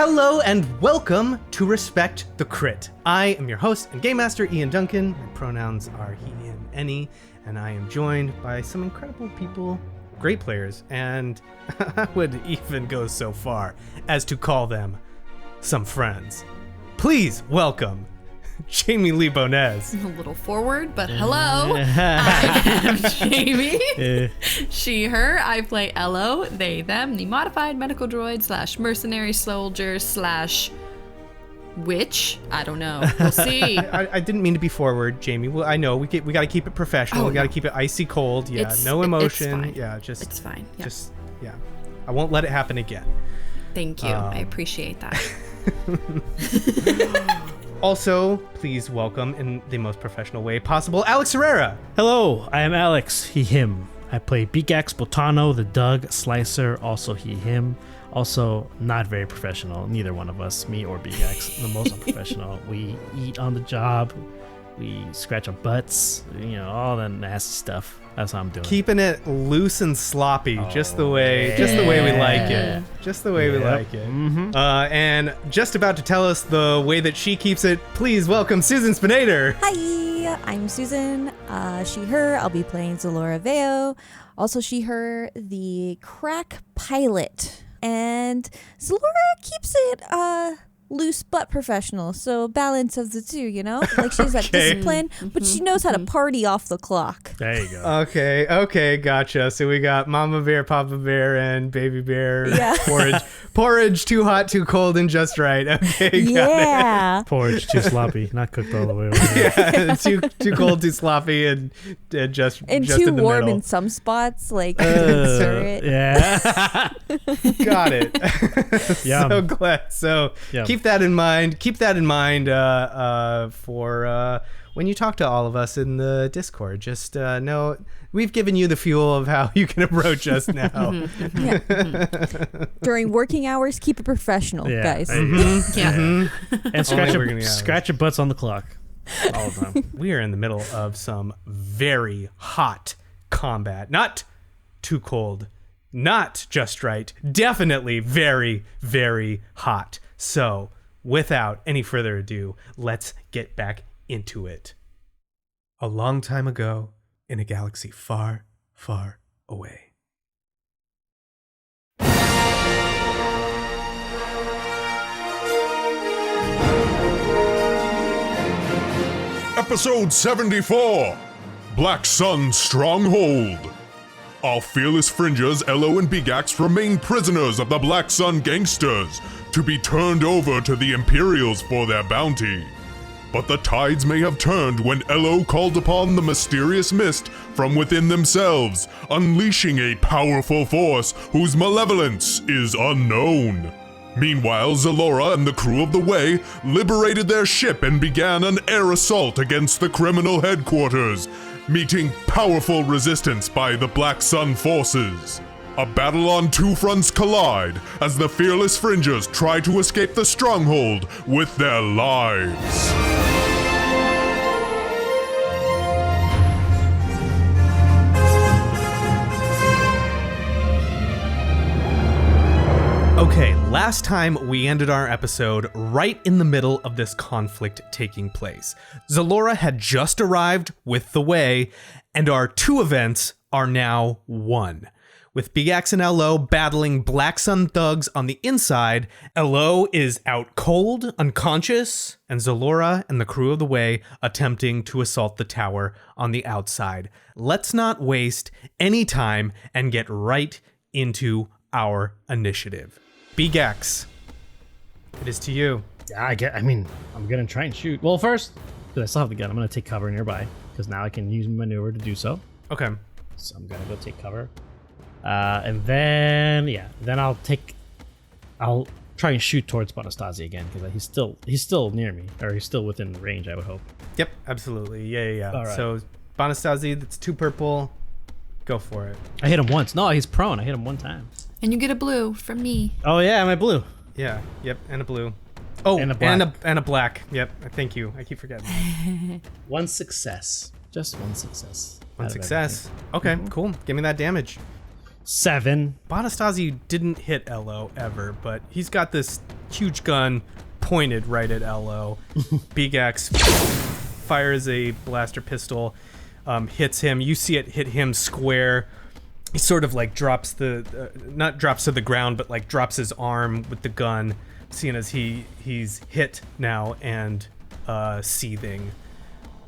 Hello and welcome to Respect the Crit. I am your host and game master, Ian Duncan. My pronouns are he, him, any, and I am joined by some incredible people, great players, and I would even go so far as to call them some friends. Please welcome Jamie Lee-Bonés. A little forward, but hello. I am Jamie. She, her. I play Elo, they, them, the modified medical droid / mercenary soldier / witch. I don't know. We'll see. I didn't mean to be forward, Jamie. Well, I know we got to keep it professional. We got to keep it icy cold. Yeah, no emotion. It's fine. Yeah, it's fine. Yeah. Yeah. I won't let it happen again. Thank you. I appreciate that. Also, please welcome, in the most professional way possible, Alex Herrera. Hello, I am Alex, he, him. I play Beegax, Botano, the Doug, Slicer, also he, him. Also, not very professional, neither one of us, me or Beegax, the most unprofessional. We eat on the job, we scratch our butts, all that nasty stuff. That's how I'm doing. Keeping it loose and sloppy, just the way we like it. Just the way we like it. Mm-hmm. And just about to tell us the way that she keeps it, please welcome Susan Spenader. Hi, I'm Susan. She, her. I'll be playing Xelora Veo. Also she, her, the crack pilot. And Xelora keeps it loose but professional, so balance of the two, like she's that discipline, but she knows how to party off the clock. There you go. Okay, gotcha. So we got Mama Bear, Papa Bear, and Baby Bear. Yeah. Porridge too hot, too cold, and just right. Okay, yeah. Porridge too sloppy, not cooked all the way over. Yeah, too cold, too sloppy, and just too in the warm middle. in some spots, like stir it. Yeah. Got it. Yum. So glad. So Yum. Keep that in mind for when you talk to all of us in the Discord. Just know we've given you the fuel of how you can approach us now. Yeah. During working hours, keep it professional, guys. And scratch working your butts on the clock all the time. We are in the middle of some very hot combat. Not too cold, not just right. Definitely very, very hot. So, without any further ado, let's get back into it. A long time ago, in a galaxy far, far away. Episode 74, Black Sun Stronghold. Our fearless fringers, Elo and Beegax, remain prisoners of the Black Sun gangsters, to be turned over to the Imperials for their bounty. But the tides may have turned when Elo called upon the mysterious mist from within themselves, unleashing a powerful force whose malevolence is unknown. Meanwhile, Xelora and the crew of the Way liberated their ship and began an air assault against the criminal headquarters, meeting powerful resistance by the Black Sun forces. A battle on two fronts collide as the fearless fringers try to escape the Stronghold with their lives. Okay, last time we ended our episode right in the middle of this conflict taking place. Xelora had just arrived with the Way, and our two events are now one. With Beegax and Elo battling Black Sun thugs on the inside, Elo is out cold, unconscious, and Xelora and the crew of the Way attempting to assault the tower on the outside. Let's not waste any time and get right into our initiative. Beegax, it is to you. Yeah, I'm gonna try and shoot. Well, first, because I still have the gun, I'm gonna take cover nearby, because now I can use maneuver to do so. Okay. So I'm gonna go take cover. And then I'll try and shoot towards Bonastasi again, because he's still near me, or he's still within range, I would hope. Yep, absolutely. Yeah. All right. So Bonastasi, that's 2 purple. Go for it. I hit him once. No, he's prone. I hit him one time. And you get a blue from me. Oh yeah, my blue. Yeah. Yep. And a blue. Oh, and a black. And a black. Yep. Thank you. I keep forgetting. One success. Just one success. One success. Okay. Cool. Give me that damage. 7. Bonastasi didn't hit Elo ever, but he's got this huge gun pointed right at Elo. Beegax fires a blaster pistol, hits him. You see it hit him square. He sort of like drops not drops to the ground, but like drops his arm with the gun, seeing as he's hit now and seething.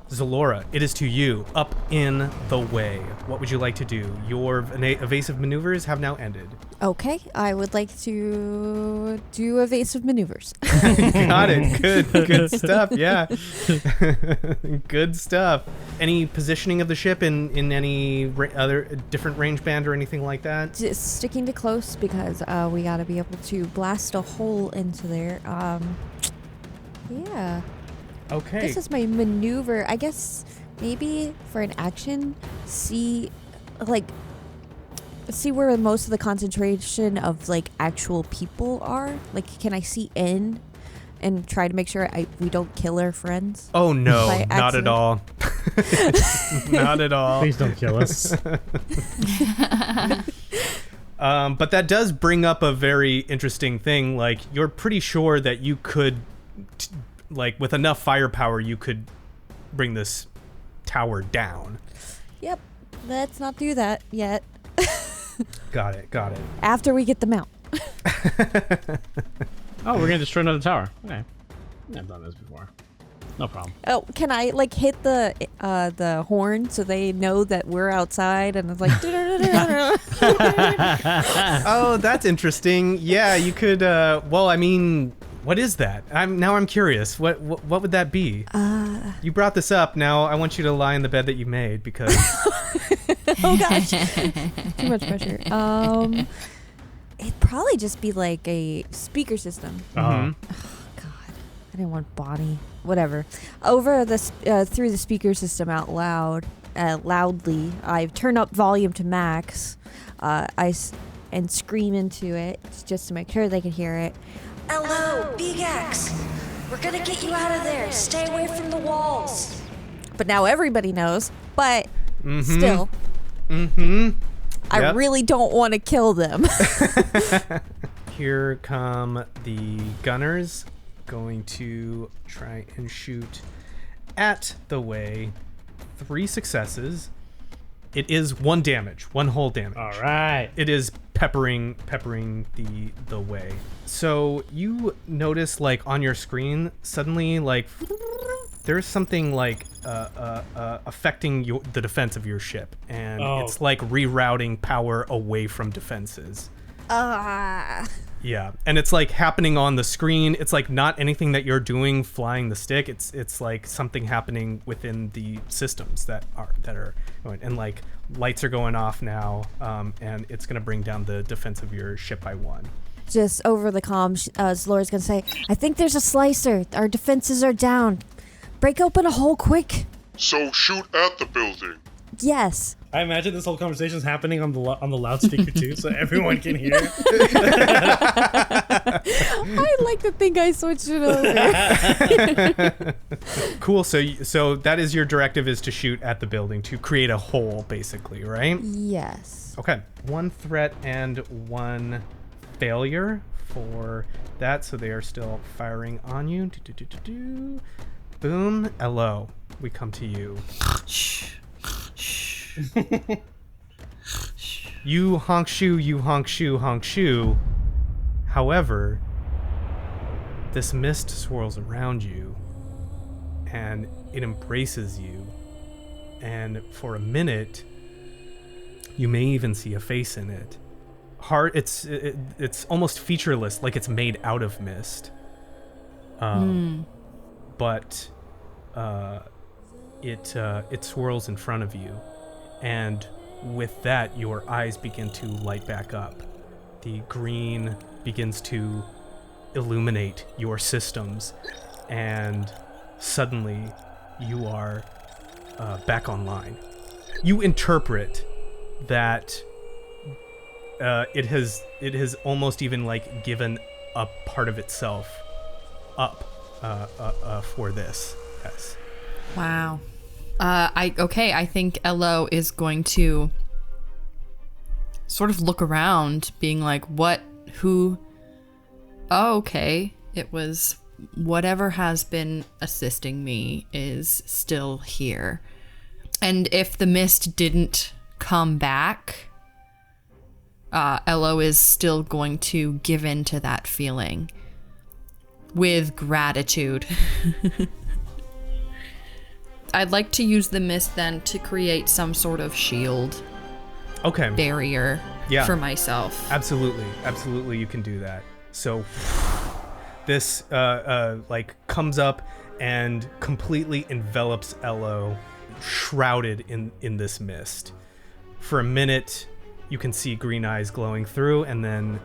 Xelora, it is to you, up in the way. What would you like to do? Your evasive maneuvers have now ended. Okay, I would like to do evasive maneuvers. Got it. Good stuff. Yeah. Good stuff. Any positioning of the ship in any other different range band or anything like that? Just sticking to close because we got to be able to blast a hole into there. Yeah. Okay. This is my maneuver. I guess maybe for an action, see where most of the concentration of like actual people are. Like, can I see in and try to make sure we don't kill our friends? Oh no, by not at accident? all. Not at all. Please don't kill us. But that does bring up a very interesting thing. Like, you're pretty sure that you could, like, with enough firepower, you could bring this tower down. Yep. Let's not do that yet. Got it. After we get them out. Oh, we're gonna destroy another tower. Okay. I've done this before. No problem. Oh, can I like hit the horn so they know that we're outside and it's like Oh, that's interesting. Yeah, you could. Well, I mean, what is that? I'm curious. What would that be? You brought this up. Now I want you to lie in the bed that you made because. oh gosh, too much pressure. It'd probably just be like a speaker system. Mhm. God, I didn't want Bonnie. Whatever. Over the through the speaker system out loudly, I turn up volume to max. And scream into it just to make sure they can hear it. Hello, Beegax. We're gonna get you out of there. Stay away from the walls. But now everybody knows. But Mm-hmm. still, I Yep. really don't want to kill them. Here come the gunners, going to try and shoot at the way. 3 successes. It is 1 damage, 1 whole damage. All right. It is peppering the way. So you notice, like, on your screen, suddenly, like, there's something like affecting the defense of your ship, and it's like rerouting power away from defenses. Yeah, and it's like happening on the screen. It's like not anything that you're doing flying the stick. It's like something happening within the systems that are going, and like lights are going off now, and it's gonna bring down the defense of your ship by 1. Just over the comms, Zelora's gonna say, I think there's a slicer. Our defenses are down. Break open a hole quick. So shoot at the building. Yes. I imagine this whole conversation's happening on the loudspeaker too, so everyone can hear. I like to think I switched it over. Cool. So that is your directive, is to shoot at the building to create a hole, basically, right? Yes. Okay. 1 threat and 1 failure for that, so they are still firing on you. Boom. Hello. We come to you. You honk shoe. However, this mist swirls around you and it embraces you, and for a minute you may even see a face in it. It's almost featureless, like it's made out of mist. But it swirls in front of you, and with that your eyes begin to light back up. The green begins to illuminate your systems, and suddenly you are back online. You interpret that it has almost even like given a part of itself up for this. Yes. Wow. I think Elo is going to sort of look around, being like, who Oh, okay. It was whatever has been assisting me is still here. And if the mist didn't come back, Elo is still going to give in to that feeling with gratitude. I'd like to use the mist then to create some sort of shield barrier for myself. Absolutely you can do that. So this like comes up and completely envelops Elo, shrouded in this mist. For a minute you can see green eyes glowing through, and then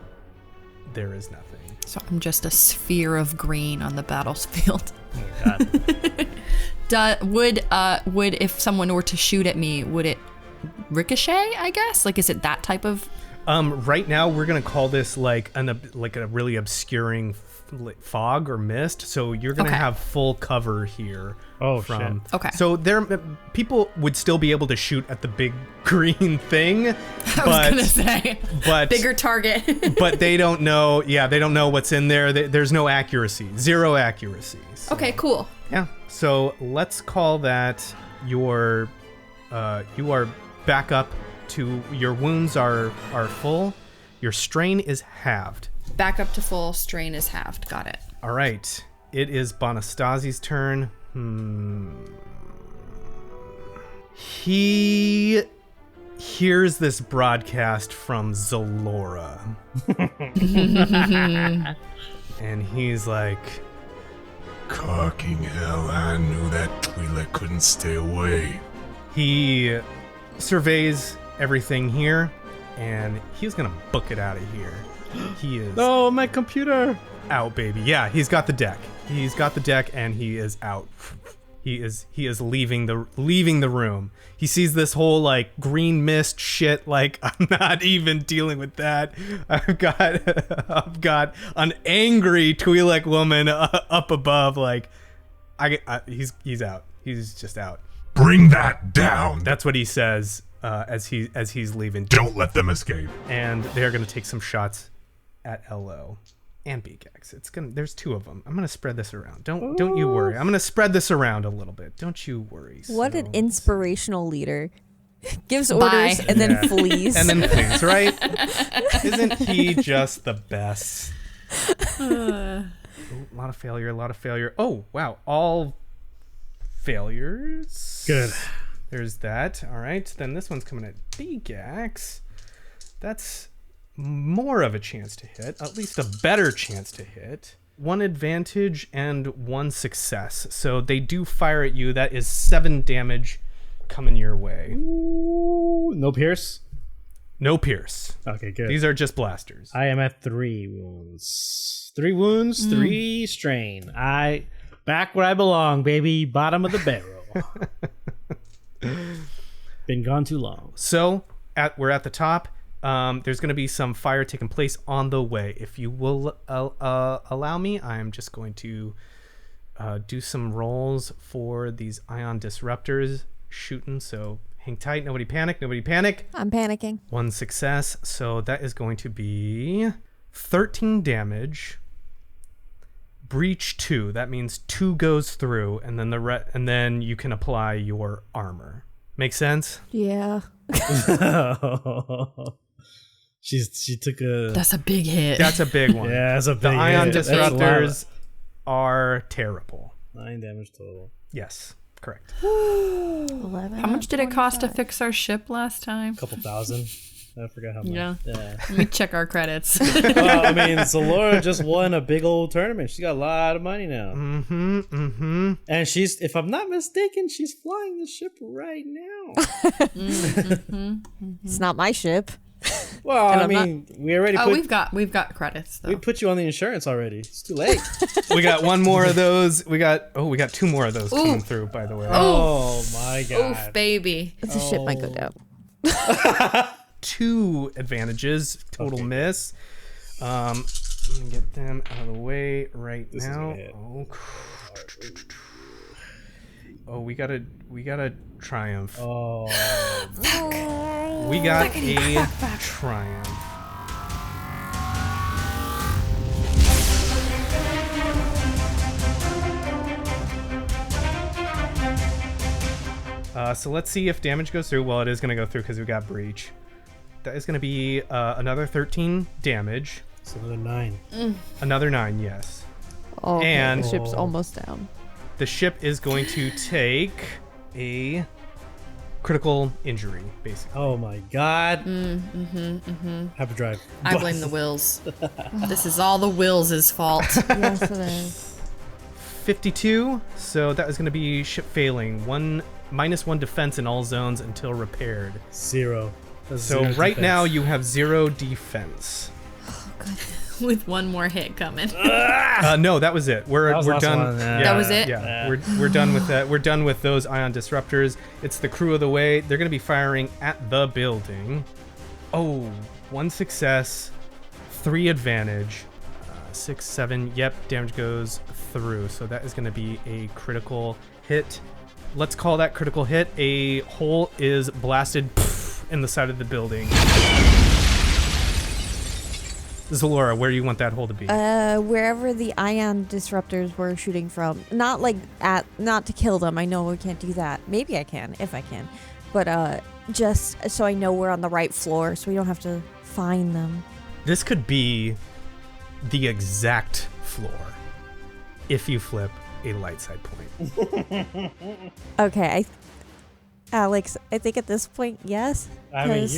there is nothing. So I'm just a sphere of green on the battlefield. Oh my god. Would if someone were to shoot at me, would it ricochet, I guess? Like, is it that type of... Right now we're gonna call this like a really obscuring fog or mist, so you're gonna have full cover here. Shit. Okay. So people would still be able to shoot at the big green thing. I was gonna say, but bigger target. But they don't know. Yeah, they don't know what's in there. There's no accuracy, zero accuracy. So, Okay, cool. yeah. So let's call that your. You are back up to your wounds are full. Your strain is halved. Back up to full, strain is halved. Got it. All right. It is Bonastasi's turn. He hears this broadcast from Xelora. And he's like, Carking hell, I knew that Twi'lek couldn't stay away. he surveys everything here, and he's gonna book it out of here. He is No, my computer. out, baby. Yeah, he's got the deck. He's got the deck, and he is out. He is leaving the room. He sees this whole like green mist shit. Like, I'm not even dealing with that. I've got an angry Twi'lek woman up above. Like, he's out. He's just out. Bring that down. That's what he says as he's leaving. Don't let them escape. And they're gonna take some shots at Elo and Beegax. There's two of them. I'm gonna spread this around. Don't you worry. I'm gonna spread this around a little bit. Don't you worry. What an So- inspirational leader. Gives Bye. orders and then flees. And then things, right? Isn't he just the best? Ooh, a lot of failure. Oh, wow. All failures. Good. There's that. All right. Then this one's coming at Beegax. That's more of a chance to hit, at least a better chance to hit. 1 advantage and 1 success. So they do fire at you. That is 7 damage coming your way. Ooh, no pierce. No pierce. Okay, good. These are just blasters. I am at 3 wounds. 3 wounds, 3 strain. Back where I belong, baby. Bottom of the barrel. Been gone too long. So we're at the top. There's going to be some fire taking place on the way. If you will allow me, I'm just going to do some rolls for these ion disruptors shooting. So hang tight. Nobody panic. I'm panicking. 1 success. So that is going to be 13 damage. Breach 2. That means 2 goes through, and then and then you can apply your armor. Make sense? Yeah. She took a. That's a big hit. That's a big one. Yeah, that's a big The ion hit. That's a lot. disruptors are terrible. 9 damage total. Yes, correct. 11. How much did it cost to fix our ship last time? Couple thousand. I forgot how much. Yeah. Yeah. Let me check our credits. Well, I mean, Xelora just won a big old tournament. She's got a lot of money now. Mm-hmm. And she's, if I'm not mistaken, she's flying the ship right now. It's not my ship. Well, And I I'm mean, we already Oh, put, we've got credits though. we put you on the insurance already. It's too late. We got 1 more of those. We got 2 more of those coming through, by the way. Oh my god. Oof, baby. The ship might go down. 2 advantages. Total miss. I'm gonna get them out of the way right This is now. gonna hit. Oh, we got a triumph. Oh. We got a triumph. So let's see if damage goes through. Well, it is going to go through because we got breach. That is going to be another 13 damage. So another 9. Another 9, yes. Oh, okay, And- the ship's almost down. The ship is going to take a critical injury, basically. Oh my god. Hyperdrive. I blame the Wills. This is all the Wills' fault. Yes, it is. 52, so that is going to be ship failing. -1 defense in all zones until repaired. 0. That's So 0 right defense. now you have 0 defense. With one more hit coming. No, that was it. We're That was the last done. one, yeah. That was it? Yeah, we're done with that. We're done with those ion disruptors. It's the crew of the way. They're going to be firing at the building. Oh, 1 success, 3 advantage, 6, 7. Yep, damage goes through. So that is going to be a critical hit. Let's call that critical hit. A hole is blasted in the side of the building. Xelora, where do you want that hole to be? Wherever the ion disruptors were shooting from. Not to kill them. I know we can't do that. Maybe I can, if I can. But just so I know we're on the right floor, so we don't have to find them. This could be the exact floor if you flip a light side point. Okay, Alex, I think at this point, yes. I mean, 'cause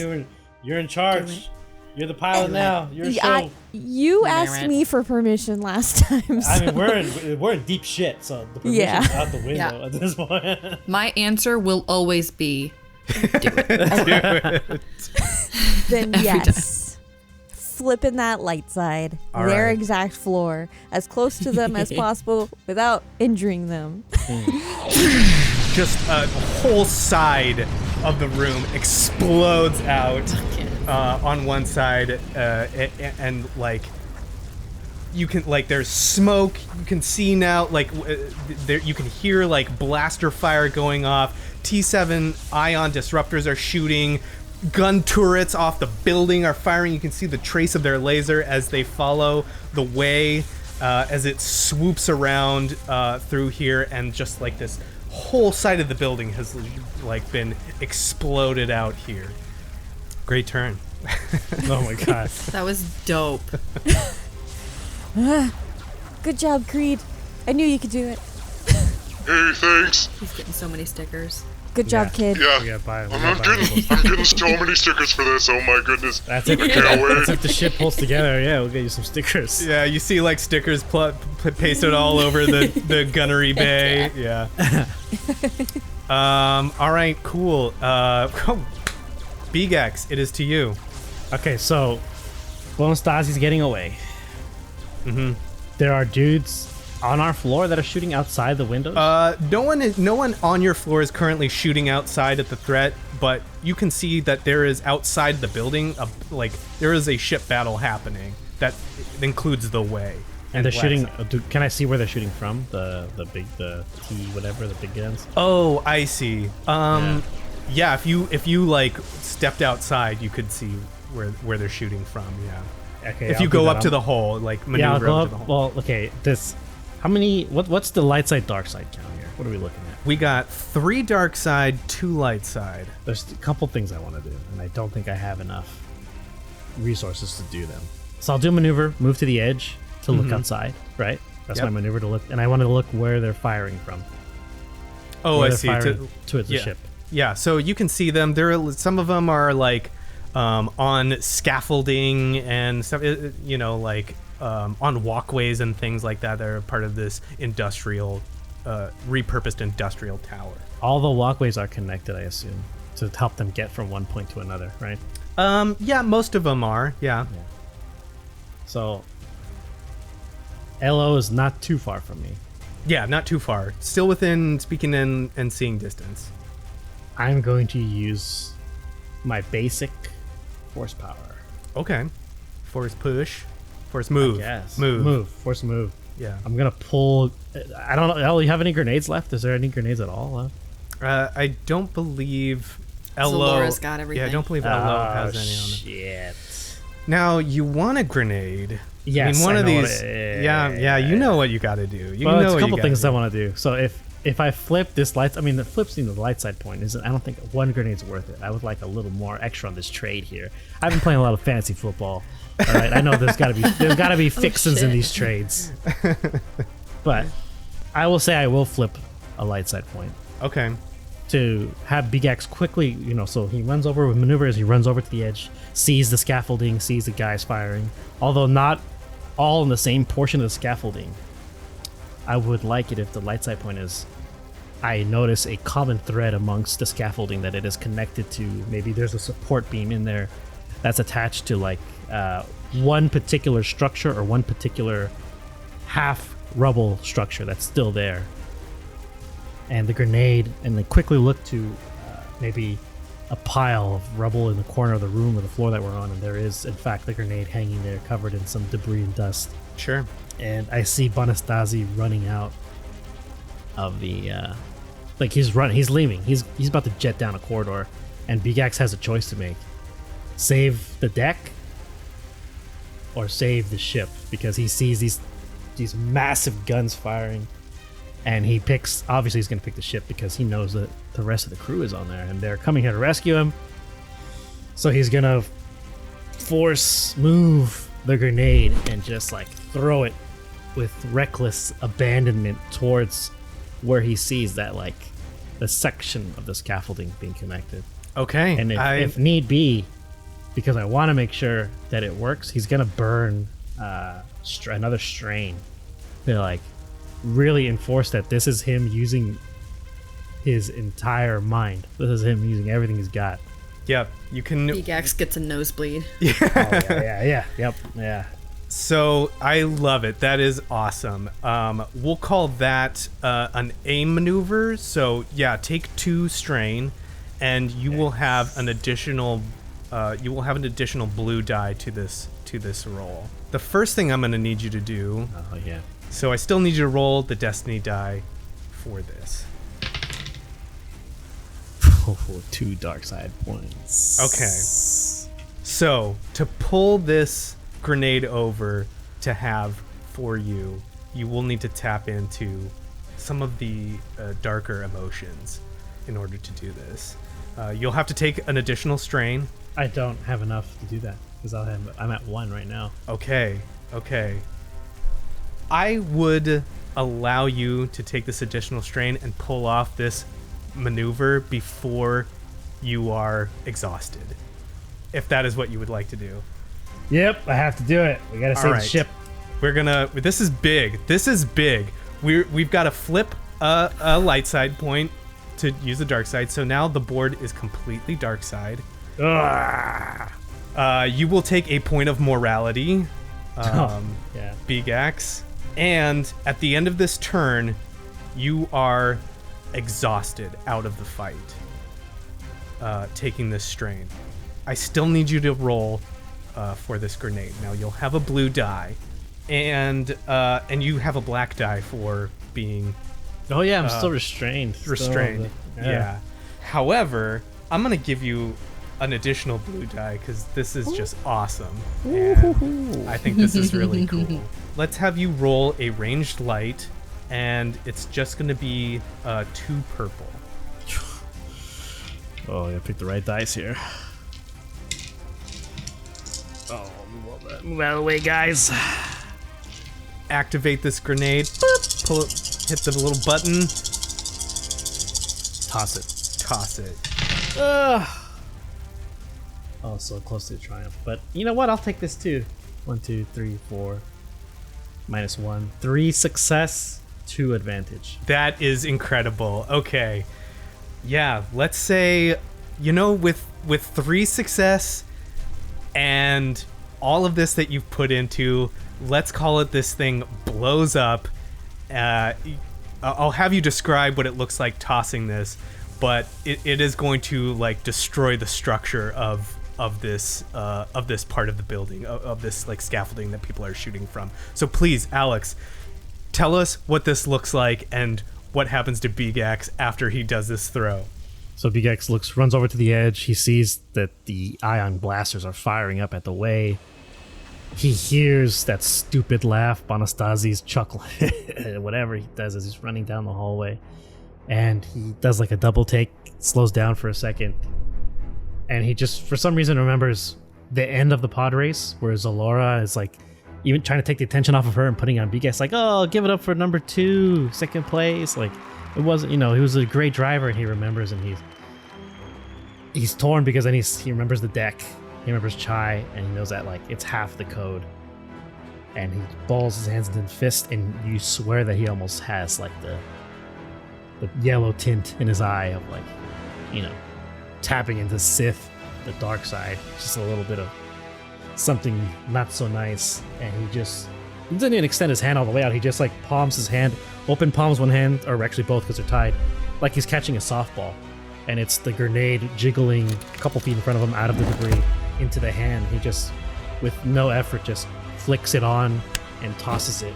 you're in charge. You're the pilot now. You're so. you asked Alright. me for permission last time. I So. mean, we're in deep shit. So the permission's Yeah. out the window Yeah. at this point. My answer will always be Then yes. Flipping that light side, All their right. exact floor, as close to them as possible without injuring them. Just a whole side of the room explodes out on one side, and like you can there's smoke. You can see now there you can hear like blaster fire going off. T7 ion disruptors are shooting. Gun turrets off the building are firing. You can see the trace of their laser as they follow the way as it swoops around through here, and just like this whole side of the building has like been exploded out here. Great turn. Oh my god. that was dope. Good job, Creed. I knew you could do it. Hey, thanks. He's getting so many stickers. Good job, kid. Yeah. We gotta buy 'em. We I'm gotta buy 'em. getting so many stickers for this. Oh my goodness. That's it. Can't wait. That's if the ship pulls together. Yeah, we'll get you some stickers. Yeah, you see like stickers pasted all over the gunnery bay. Yeah. All right, cool. Beegax, it is to you. Okay, so Stasi's getting away. There are dudes on our floor that are shooting outside the windows. No one on your floor is currently shooting outside at the threat, but you can see that there is outside the building, there is a ship battle happening that includes the way. and they're shooting. Blackside. Can I see where they're shooting from? The T whatever, the big guns. Oh, I see. Yeah, if you like stepped outside, you could see where they're shooting from. Yeah. Okay. If I'll you do go that. up to the hole, like maneuver Yeah, I'll go up up. to the hole. Well, okay. How many? What's the light side, dark side count here? What are we looking at? We got 3 dark side, 2 light side. There's a couple things I want to do, and I don't think I have enough resources to do them. So I'll do a maneuver, move to the edge to look outside. Right. That's Yep. my maneuver to look, and I want to look where they're firing from. Oh, Where I they're see. firing towards the yeah. ship. Yeah, so you can see them. Some of them are like on scaffolding and stuff. On walkways and things like that. They're part of this industrial, repurposed industrial tower. All the walkways are connected, I assume, to help them get from one point to another, right? Yeah, most of them are. Yeah. So LO is not too far from me. Yeah, not too far. Still within speaking and seeing distance. I'm going to use my basic force power. Okay. Force push. Force move. Yes. Move. Force move. Yeah. I'm gonna pull. I don't know. El, you have any grenades left? Is there any grenades at all left? I don't believe Elo. Zelora's got Yeah, I everything. don't believe Elo has any on it. Shit. Now you want a grenade? Yes, I mean, one I of know these. what it is. Yeah. You know what you got to do. You Well, know it's a what couple you things gotta I want to do. So if if I flip this light, I mean, the flipping the light side point isn't. I don't think one grenade's worth it. I would like a little more extra on this trade here. I've been playing a lot of fantasy football. All right, I know there's gotta be fixins in these trades, but I will say I will flip a light side point. Okay. To have Beegax quickly, so he runs over with maneuvers. He runs over to the edge, sees the scaffolding, sees the guys firing. Although not all in the same portion of the scaffolding. I would like it if the light side point is. I notice a common thread amongst the scaffolding that it is connected to. Maybe there's a support beam in there that's attached to like one particular structure or one particular half rubble structure that's still there. And the grenade, and then quickly look to maybe a pile of rubble in the corner of the room or the floor that we're on, and there is, in fact, the grenade hanging there, covered in some debris and dust. Sure. And I see Bonastasi running out of the, he's leaving. He's about to jet down a corridor, and Beegax has a choice to make: save the deck or save the ship, because he sees these massive guns firing. And he picks, obviously he's going to pick the ship because he knows that the rest of the crew is on there and they're coming here to rescue him. So he's going to force move the grenade and just like throw it with reckless abandonment towards where he sees that like the section of the scaffolding being connected. Okay. And if need be, because I want to make sure that it works, he's going to burn another strain. They're like, really enforce that this is him using his entire mind. This is him using everything he's got. Yep, you can. Beegax gets a nosebleed. Yeah. So I love it. That is awesome. We'll call that an aim maneuver. So yeah, take 2 strain, and you will have an additional. You will have an additional blue die to this roll. The first thing I'm going to need you to do. Oh yeah. So I still need you to roll the destiny die for this. Oh, 2 dark side points. Okay. So to pull this grenade over to have for you, you will need to tap into some of the darker emotions in order to do this. You'll have to take an additional strain. I don't have enough to do that because I'm at 1 right now. Okay. I would allow you to take this additional strain and pull off this maneuver before you are exhausted, if that is what you would like to do. Yep, I have to do it. We gotta save the ship. This is big. We've got to flip a light side point to use the dark side. So now the board is completely dark side. You will take a point of morality, Beegax. And at the end of this turn, you are exhausted out of the fight, taking this strain. I still need you to roll for this grenade. Now you'll have a blue die, and you have a black die for being. Oh yeah, I'm still restrained. Yeah. However, I'm gonna give you an additional blue die because this is just awesome, and I think this is really cool. Let's have you roll a ranged light, and it's just going to be 2 purple. Oh, I picked the right dice here. Oh, move out of the way, guys. Activate this grenade. Boop, pull it, hit the little button. Toss it. Oh, so close to a triumph. But you know what? I'll take this too. 1, 2, 3, 4. -1. 3 success, 2 advantage. That is incredible. Okay. Yeah, let's say, with 3 success and all of this that you've put into, let's call it this thing blows up. I'll have you describe what it looks like tossing this, but it is going to like destroy the structure of this part of the building, of this like scaffolding that people are shooting from. So please, Alex, tell us what this looks like and what happens to Beegax after he does this throw. So Beegax runs over to the edge. He sees that the ion blasters are firing up at the way. He hears that stupid laugh, Bonastasi's chuckle, whatever he does as he's running down the hallway. and he does like a double take, slows down for a second, and he just for some reason remembers the end of the pod race where Xelora is like even trying to take the attention off of her and putting on Beegax, like, oh, give it up for number 2, second place. Like, it wasn't, he was a great driver, and he remembers, and he's torn because then he remembers the deck, he remembers Chai, and he knows that like it's half the code, and he balls his hands into the fist, and you swear that he almost has like the yellow tint in his eye of like, tapping into Sith, the dark side, just a little bit of something not so nice. And he doesn't even extend his hand all the way out. He just like palms his hand, open palms one hand, or actually both because they're tied, like he's catching a softball, and it's the grenade jiggling a couple feet in front of him out of the debris into the hand. He just, with no effort, just flicks it on and tosses it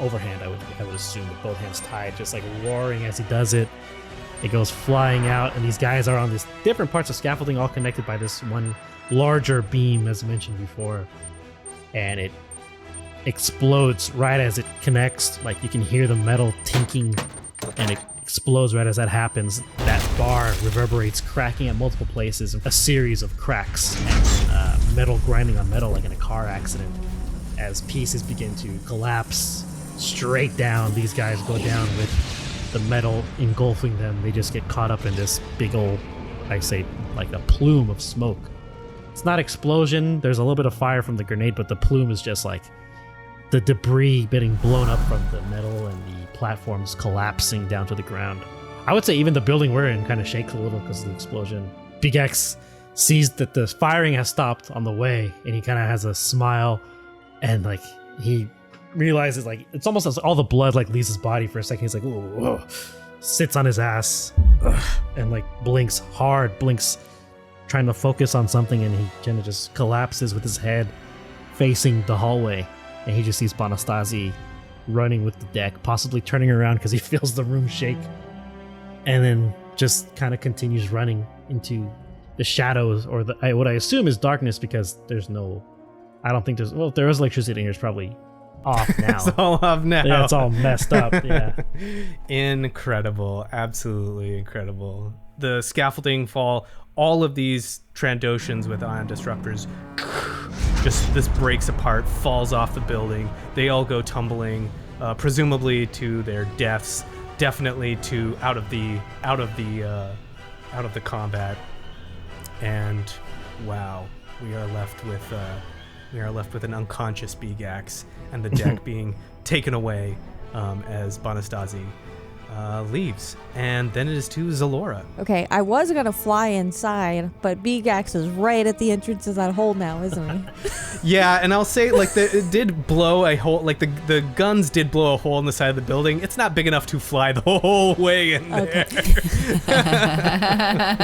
overhand. I would assume with both hands tied, just like roaring as he does it. It goes flying out, and these guys are on these different parts of scaffolding, all connected by this one larger beam, as mentioned before, and it explodes right as it connects. Like, you can hear the metal tinking, and it explodes right as that happens. That bar reverberates, cracking at multiple places, a series of cracks and metal grinding on metal like in a car accident. As pieces begin to collapse straight down, these guys go down with the metal engulfing them. They just get caught up in this big old, I say, like a plume of smoke. It's not explosion, there's a little bit of fire from the grenade, but the plume is just like the debris getting blown up from the metal and the platforms collapsing down to the ground. I would say even the building we're in kind of shakes a little because of the explosion. Beegax sees that the firing has stopped on the way, and he kind of has a smile, and like he realizes like it's almost as all the blood like leaves his body for a second. He's like, whoa, sits on his ass, and like blinks hard, trying to focus on something, and he kind of just collapses with his head facing the hallway, and he just sees Banastasi running with the deck, possibly turning around because he feels the room shake, and then just kind of continues running into the shadows, or what I assume is darkness, because there's no, I don't think there's, well, if there is electricity in here, it's probably off now. It's all off now. Yeah, it's all messed up. Yeah. Incredible. Absolutely incredible. The scaffolding fall, all of these Trandoshans with ion disruptors, just this breaks apart, falls off the building. They all go tumbling, presumably to their deaths, definitely to out of the combat. And wow, we are left with an unconscious Beegax, and the deck being taken away as Banastasi leaves. And then it is to Xelora. Okay, I was gonna fly inside, but Beegax is right at the entrance to that hole now, isn't he? Yeah, and I'll say, like, it did blow a hole, like the guns did blow a hole in the side of the building. It's not big enough to fly the whole way in there.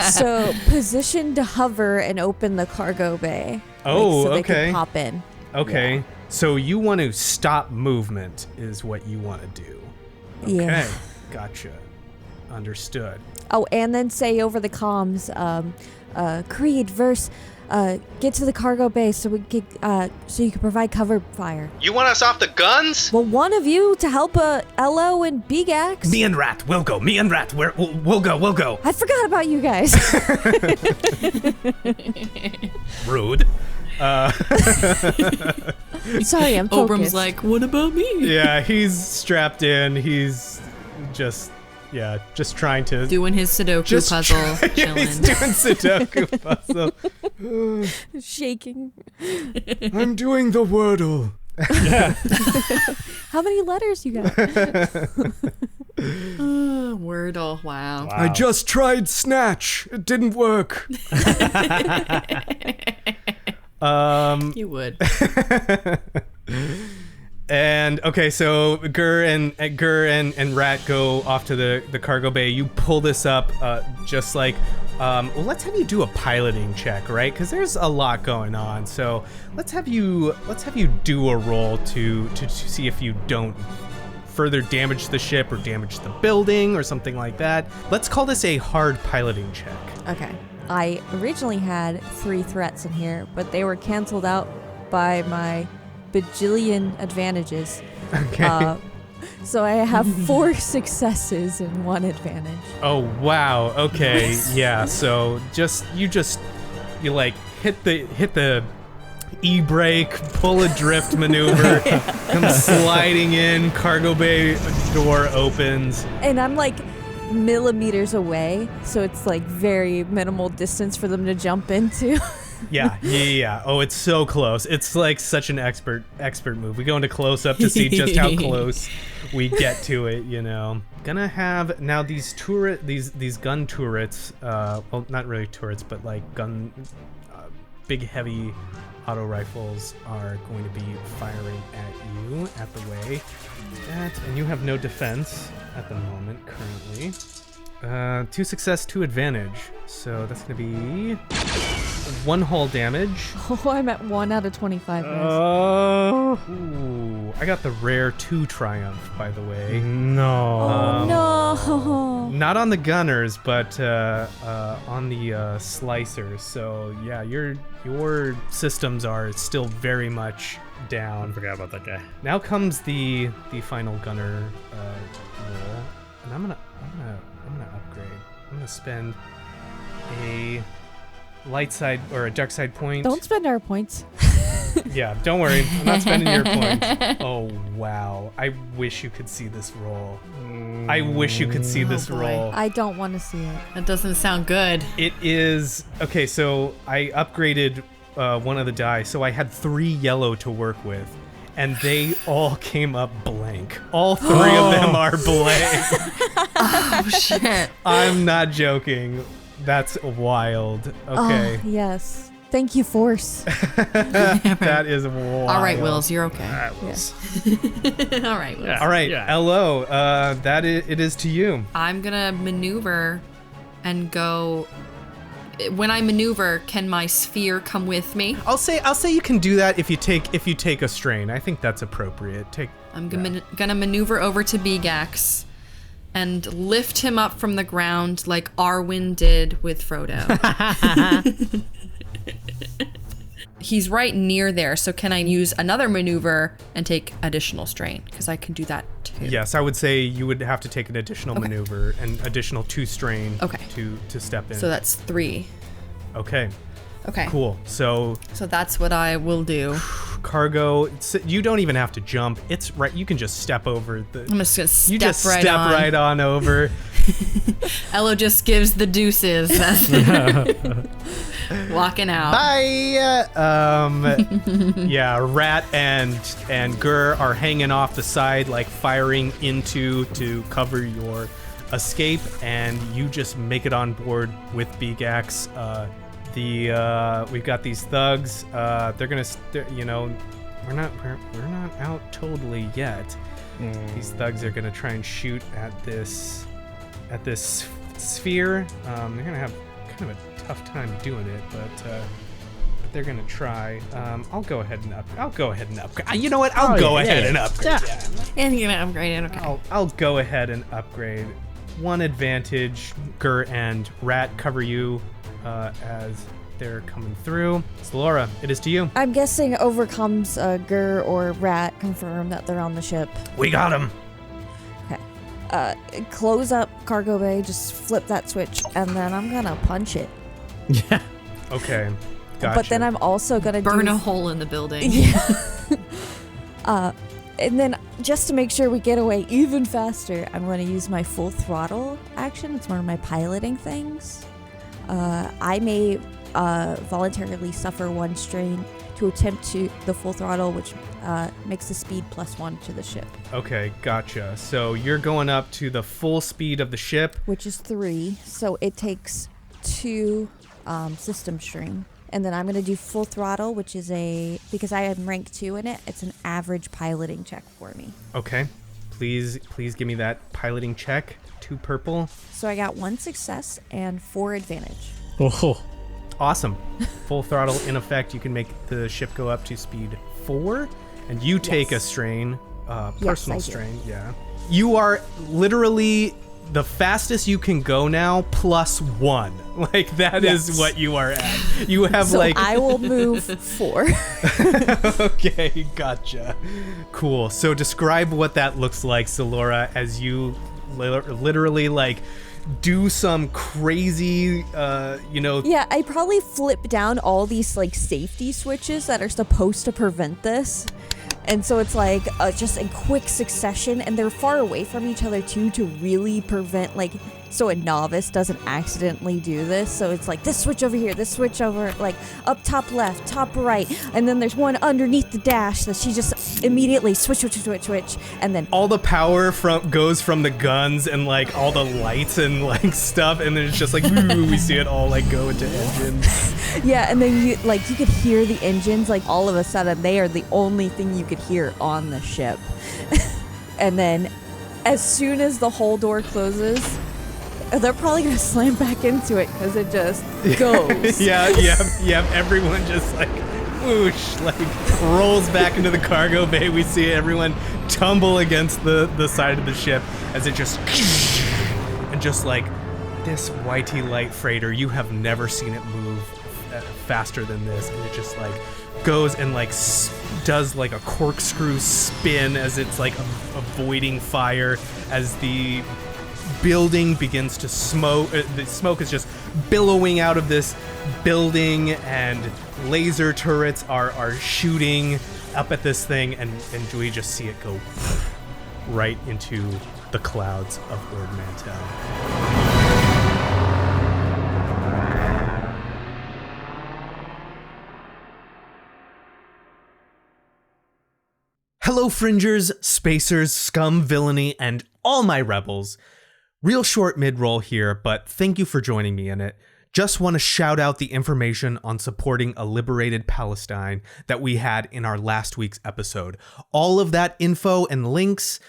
So position to hover and open the cargo bay. Oh, so they okay. can pop in. Okay, Yeah. so you want to stop movement is what you want to do. Okay, Yeah. Gotcha. Understood. Oh, and then say over the comms, Creed verse, get to the cargo bay so we can, so you can provide cover fire. You want us off the guns? Well, one of you to help Elo and Beegax. Me and Rat, we'll go. Me and Rat, we'll go. I forgot about you guys. Rude. Sorry, I'm focused. Obram's like, what about me? Yeah, he's strapped in. He's just trying to Doing his Sudoku puzzle, Yeah, chilling. he's doing Sudoku puzzle. Shaking. I'm doing the Wordle. How many letters you got? Wordle, wow. I just tried Snatch. It didn't work. You would. And okay, so Gur and Rat go off to the cargo bay. You pull this up, just like, well, let's have you do a piloting check, right? Because there's a lot going on. So let's have you do a roll to see if you don't further damage the ship or damage the building or something like that. Let's call this a hard piloting check. Okay. I originally had 3 threats in here, but they were canceled out by my bajillion advantages. Okay. So I have 4 successes and 1 advantage. Oh wow. Okay. Yeah. So you like hit the e-brake, pull a drift maneuver, come sliding in. Cargo bay door opens. And I'm like millimeters away, so it's like very minimal distance for them to jump into. Yeah. Oh, it's so close. It's like such an expert move. We go into close up to see just how close we get to it, you know. Gonna have now these gun turrets, well, not really turrets, but like big heavy auto rifles are going to be firing at you at the way. And you have no defense at the moment currently. 2 success, 2 advantage. So that's gonna be 1 hull damage. Oh, I'm at 1 out of 25. Ooh, I got the rare 2 triumph, by the way. No. No. Not on the gunners, but on the slicers. So yeah, your systems are still very much down. I forgot about that guy. Now comes the final gunner roll, and I'm gonna upgrade. I'm gonna spend a light side or a dark side point. Don't spend our points. Yeah, don't worry. I'm not spending your points. Oh wow! I wish you could see this roll. I wish you could see this boy. roll. I don't want to see it. That doesn't sound good. It is okay. So I upgraded one of the die, so I had 3 yellow to work with, and they all came up blank. All 3 of them are blank. Oh shit. I'm not joking. That's wild. Okay. Oh, yes. Thank you, Force. That is wild. All right, Wills, you're okay. Yes. All right, Wills. All right, Yeah. LO, it is to you. I'm gonna maneuver and go. When I maneuver, can my sphere come with me? I'll say you can do that if you take a strain. I think that's appropriate. I'm gonna maneuver over to Beegax and lift him up from the ground like Arwen did with Frodo. He's right near there, so can I use another maneuver and take additional strain? Because I can do that too. Yes, I would say you would have to take an additional maneuver and additional 2 strain to step in. So that's 3. Okay. Okay. Cool. So that's what I will do. cargo, you don't even have to jump. It's right. You can just step over the. I'm just gonna step you just right step on. right on over. Elo just gives the deuces. Walking out. Bye. Yeah, Rat and Gur are hanging off the side, like firing into to cover your escape, and you just make it on board with Beegax. We've got these thugs. They're gonna, we're not out totally yet. These thugs are gonna try and shoot at this sphere. They're gonna have kind of a tough time doing it, but they're gonna try. I'll go ahead and upgrade. You know what? I'll go ahead and upgrade. Yeah. And you're gonna upgrade it, okay. I'll go ahead and upgrade. 1 advantage. Gur and Rat cover you as they're coming through. Xelora, it is to you. I'm guessing overcomes Gur or Rat confirm that they're on the ship. We got him. Okay. Close up cargo bay, just flip that switch, and then I'm gonna punch it. Yeah. Okay. Gotcha. But then I'm also gonna burn a hole in the building. Yeah. And then just to make sure we get away even faster, I'm going to use my full throttle action. It's one of my piloting things. I may voluntarily suffer 1 strain to attempt the full throttle, which makes the speed +1 to the ship. Okay, gotcha. So you're going up to the full speed of the ship. Which is 3, so it takes 2 system strain. And then I'm going to do full throttle, which is because I am rank 2 in it, it's an average piloting check for me. Okay. Please give me that piloting check. 2 purple. So I got 1 success and 4 advantage. Oh. Awesome. Full throttle in effect. You can make the ship go up to speed 4, and you take a strain, personal I do. strain. Yeah. You are literally the fastest you can go now +1. Like that is what you are at. You have So like I will move 4. Okay, gotcha. Cool. So describe what that looks like, Xelora, as you literally like do some crazy Yeah, I probably flip down all these like safety switches that are supposed to prevent this. And so it's like just in quick succession, and they're far away from each other too to really prevent like so a novice doesn't accidentally do this. So it's like this switch over here, this switch over, like up top left, top right, and then there's one underneath the dash that she just immediately switch, and then all the power goes from the guns and like all the lights and like stuff, and then it's just like we see it all like go into engines. yeah, and then you could hear the engines, like all of a sudden they are the only thing you could hear on the ship. And then as soon as the hull door closes, they're probably gonna slam back into it because it just goes. yeah, everyone just like whoosh, like rolls back into the cargo bay. We see everyone tumble against the side of the ship as it just and just like this whitey light freighter, you have never seen it move faster than this, and it just like goes and like does like a corkscrew spin as it's like avoiding fire as the building begins to smoke. The smoke is just billowing out of this building, and laser turrets are shooting up at this thing, and we just see it go right into the clouds of Lord Mantell. Hello, Fringers, Spacers, Scum, Villainy, and all my rebels. Real short mid-roll here, but thank you for joining me in it. Just want to shout out the information on supporting a liberated Palestine that we had in our last week's episode. All of that info and links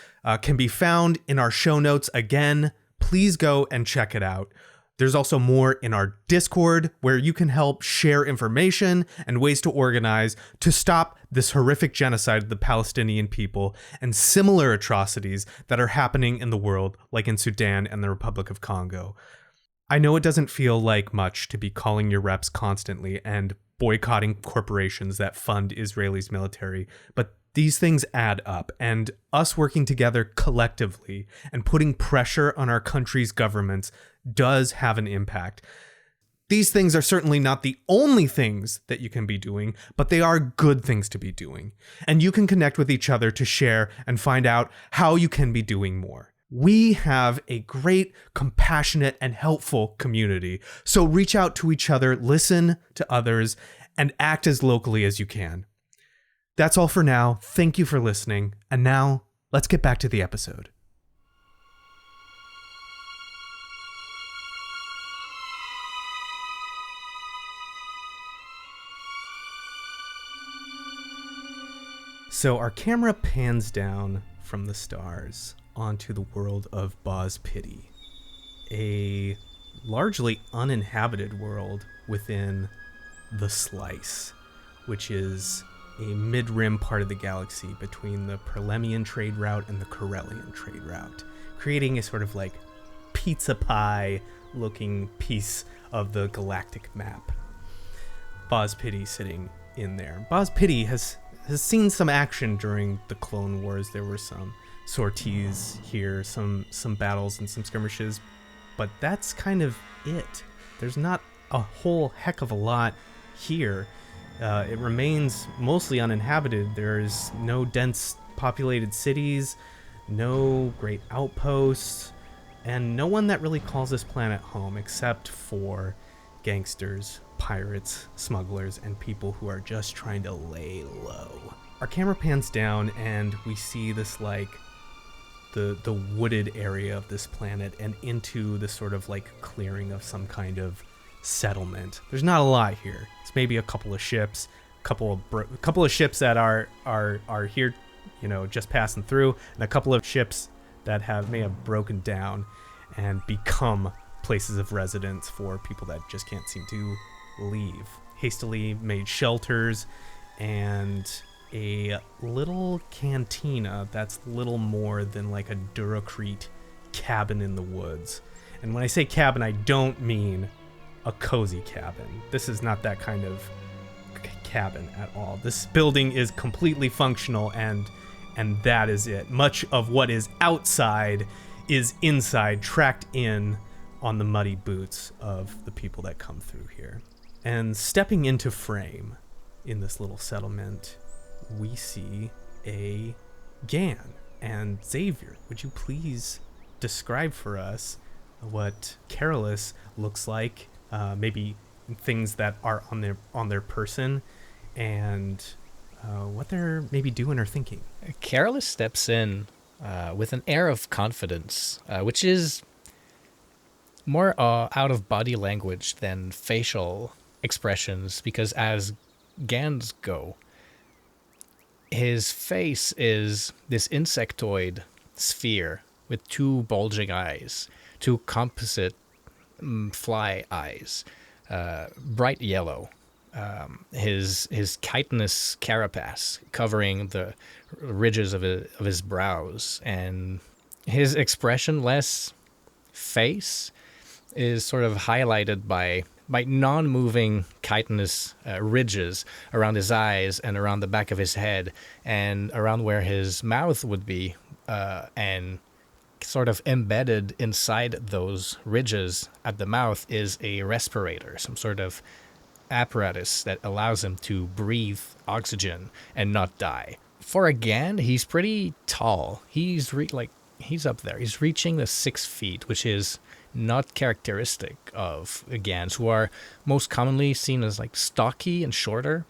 can be found in our show notes. Again, please go and check it out. There's also more in our Discord where you can help share information and ways to organize to stop this horrific genocide of the Palestinian people and similar atrocities that are happening in the world, like in Sudan and the Republic of Congo. I know it doesn't feel like much to be calling your reps constantly and boycotting corporations that fund Israel's military, but these things add up, and us working together collectively and putting pressure on our country's governments does have an impact. These things are certainly not the only things that you can be doing, but they are good things to be doing. And you can connect with each other to share and find out how you can be doing more. We have a great, compassionate, and helpful community. So reach out to each other, listen to others, and act as locally as you can. That's all for now. Thank you for listening. And now, let's get back to the episode. So our camera pans down from the stars onto the world of Boz Pity, a largely uninhabited world within the Slice, which is a mid-rim part of the galaxy between the Perlemian trade route and the Corellian trade route, creating a sort of like pizza pie looking piece of the galactic map. Boz Pity sitting in there. Boz Pity has seen some action during the Clone Wars. There were some sorties here, some battles and some skirmishes, but that's kind of it. There's not a whole heck of a lot here. It remains mostly uninhabited. There's no dense populated cities, no great outposts, and no one that really calls this planet home except for gangsters, pirates, smugglers, and people who are just trying to lay low. Our camera pans down and we see this like the wooded area of this planet and into the sort of like clearing of some kind of settlement. There's not a lot here. It's maybe a couple of ships, a couple of ships that are here, you know, just passing through, and a couple of ships that may have broken down and become places of residence for people that just can't seem to leave. Hastily made shelters and a little cantina that's little more than like a Duracrete cabin in the woods. And when I say cabin, I don't mean a cozy cabin. This is not that kind of cabin at all. This building is completely functional, and that is it. Much of what is outside is inside, tracked in on the muddy boots of the people that come through here. And stepping into frame in this little settlement, we see a Gan. And Xavier, would you please describe for us what Carolus looks like, maybe things that are on their person, and what they're maybe doing or thinking? Carolus steps in with an air of confidence, which is more out of body language than facial expressions, because as Gans go, his face is this insectoid sphere with two bulging eyes, two composite fly eyes, bright yellow. His chitinous carapace covering the ridges of his brows, and his expressionless face is sort of highlighted by non-moving chitinous ridges around his eyes and around the back of his head and around where his mouth would be, and sort of embedded inside those ridges at the mouth is a respirator, some sort of apparatus that allows him to breathe oxygen and not die. For a Gan, he's pretty tall. He's up there. He's reaching the 6 feet, which is not characteristic of Gans, who are most commonly seen as like stocky and shorter.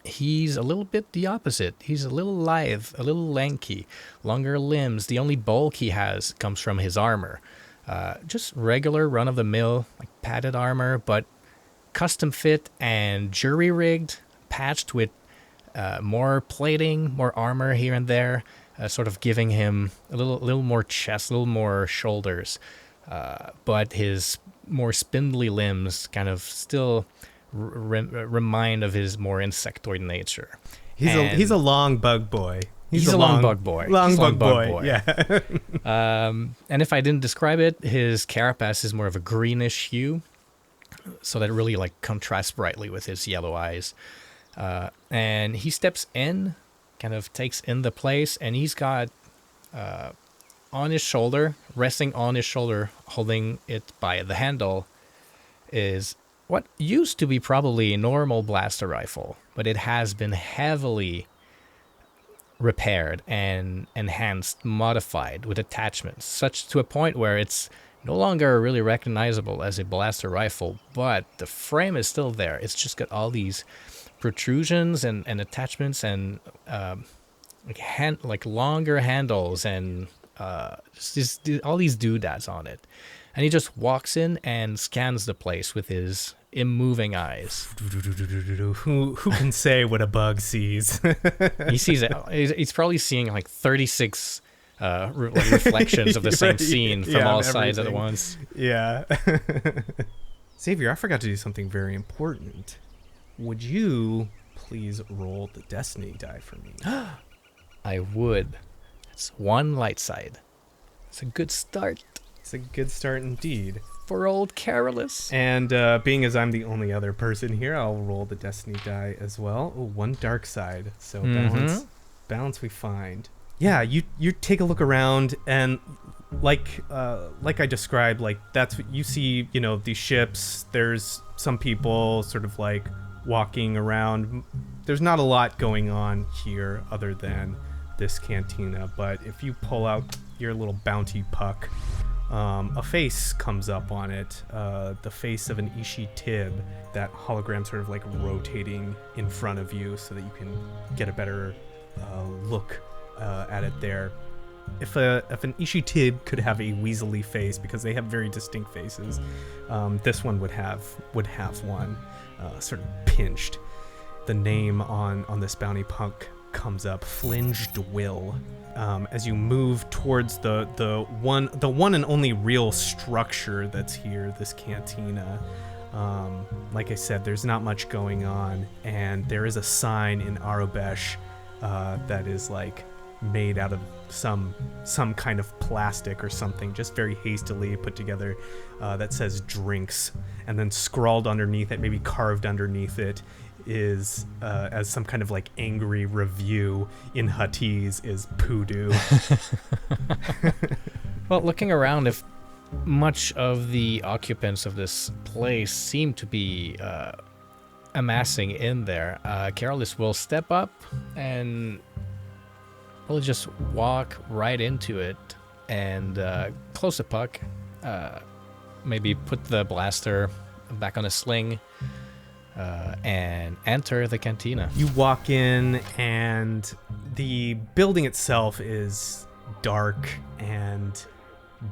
He's a little bit the opposite. He's a little lithe, a little lanky, longer limbs. The only bulk he has comes from his armor. Just regular run-of-the-mill, like padded armor, but custom fit and jury-rigged, patched with more plating, more armor here and there, sort of giving him a little more chest, a little more shoulders. But his more spindly limbs kind of still remind of his more insectoid nature. He's a long bug boy. He's a long bug boy. Long bug boy. Yeah. And if I didn't describe it, his carapace is more of a greenish hue, so that really like contrasts brightly with his yellow eyes. And he steps in, kind of takes in the place, and he's got on his shoulder, resting on his shoulder, holding it by the handle, is what used to be probably a normal blaster rifle, but it has been heavily repaired and enhanced, modified with attachments, such to a point where it's no longer really recognizable as a blaster rifle, but the frame is still there. It's just got all these protrusions and attachments and like longer handles and all these doodads on it. And he just walks in and scans the place with his immoving eyes. Who can say what a bug sees? He sees it. He's probably seeing like 36 reflections of the same scene from all sides at once. Yeah. Xavier, I forgot to do something very important. Would you please roll the destiny die for me? I would. It's 1 light side. It's a good start. It's a good start indeed. For old Carolus. And being as I'm the only other person here, I'll roll the destiny die as well. Oh, 1 dark side. So balance we find. Yeah, you take a look around, and like I described, like that's what you see, you know, these ships. There's some people sort of like walking around. There's not a lot going on here other than this cantina, but if you pull out your little bounty puck, a face comes up on it, the face of an Ishi Tib, that hologram sort of like rotating in front of you so that you can get a better look at it there. If an Ishi Tib could have a weaselly face, because they have very distinct faces, this one would have one sort of pinched. The name on this bounty puck comes up, Flinged Will. As you move towards the one and only real structure that's here, this cantina. Like I said, there's not much going on, and there is a sign in Arabesh that is like made out of some kind of plastic or something, just very hastily put together, that says drinks, and then scrawled underneath it, maybe carved underneath it, is as some kind of like angry review in Huttese is poodoo. Well, looking around, if much of the occupants of this place seem to be amassing in there, Carolus will step up and we'll just walk right into it and close a puck, maybe put the blaster back on a sling, and enter the cantina. You walk in, and the building itself is dark and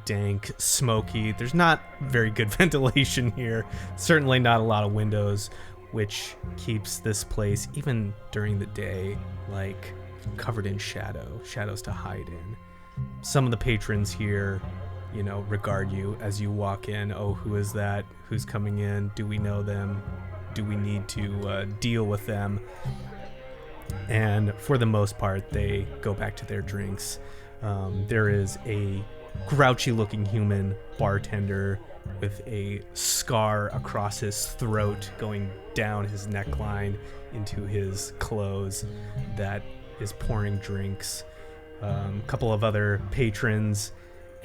dank, smoky. There's not very good ventilation here. Certainly not a lot of windows, which keeps this place, even during the day, like covered in shadows to hide in. Some of the patrons here, regard you as you walk in. Oh, who is that? Who's coming in? Do we know them? Do we need to deal with them? And for the most part, they go back to their drinks. There is a grouchy-looking human bartender with a scar across his throat going down his neckline into his clothes that is pouring drinks. A couple of other patrons,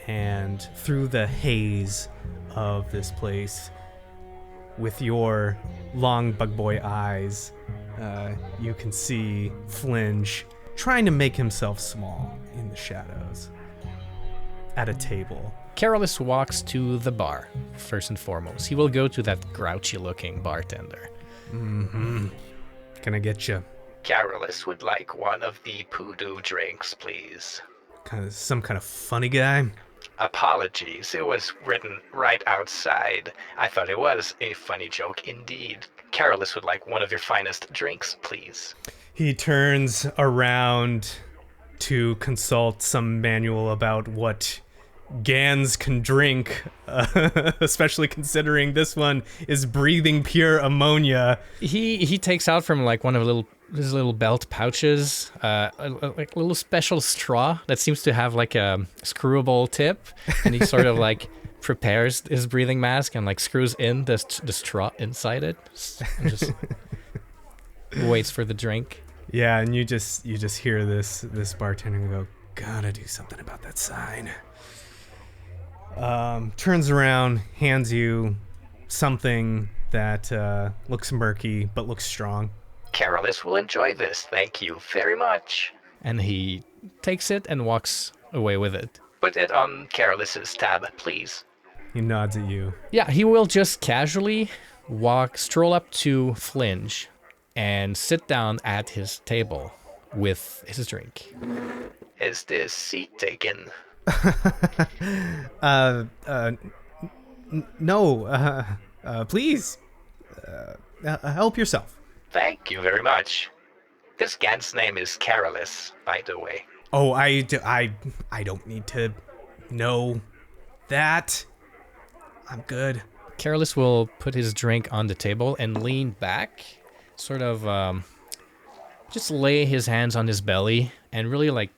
and through the haze of this place, with your long bug boy eyes, you can see Flinge trying to make himself small in the shadows at a table. Carolus walks to the bar, first and foremost. He will go to that grouchy-looking bartender. Mm-hmm. Can I get you? Carolus would like one of the poodoo drinks, please. Some kind of funny guy? Apologies, it was written right outside. I thought it was a funny joke indeed. Carolus would like one of your finest drinks, please. He turns around to consult some manual about what Gans can drink, especially considering this one is breathing pure ammonia. He takes out from like one of his little belt pouches like a little special straw that seems to have like a screwable tip, and he sort of like prepares his breathing mask and like screws in the straw inside it and just waits for the drink. Yeah, and you just hear this bartender go, "Gotta do something about that sign." Turns around, hands you something that looks murky but looks strong. Carolus will enjoy this, thank you very much. And he takes it and walks away with it. Put it on Carolus's tab, please. He nods at you. Yeah, he will just casually stroll up to Flinge and sit down at his table with his drink. Is this seat taken? No, please, help yourself. Thank you very much. This Gant's name is Carolus, by the way. Oh, I don't need to know that. I'm good. Carolus will put his drink on the table and lean back, sort of just lay his hands on his belly and really like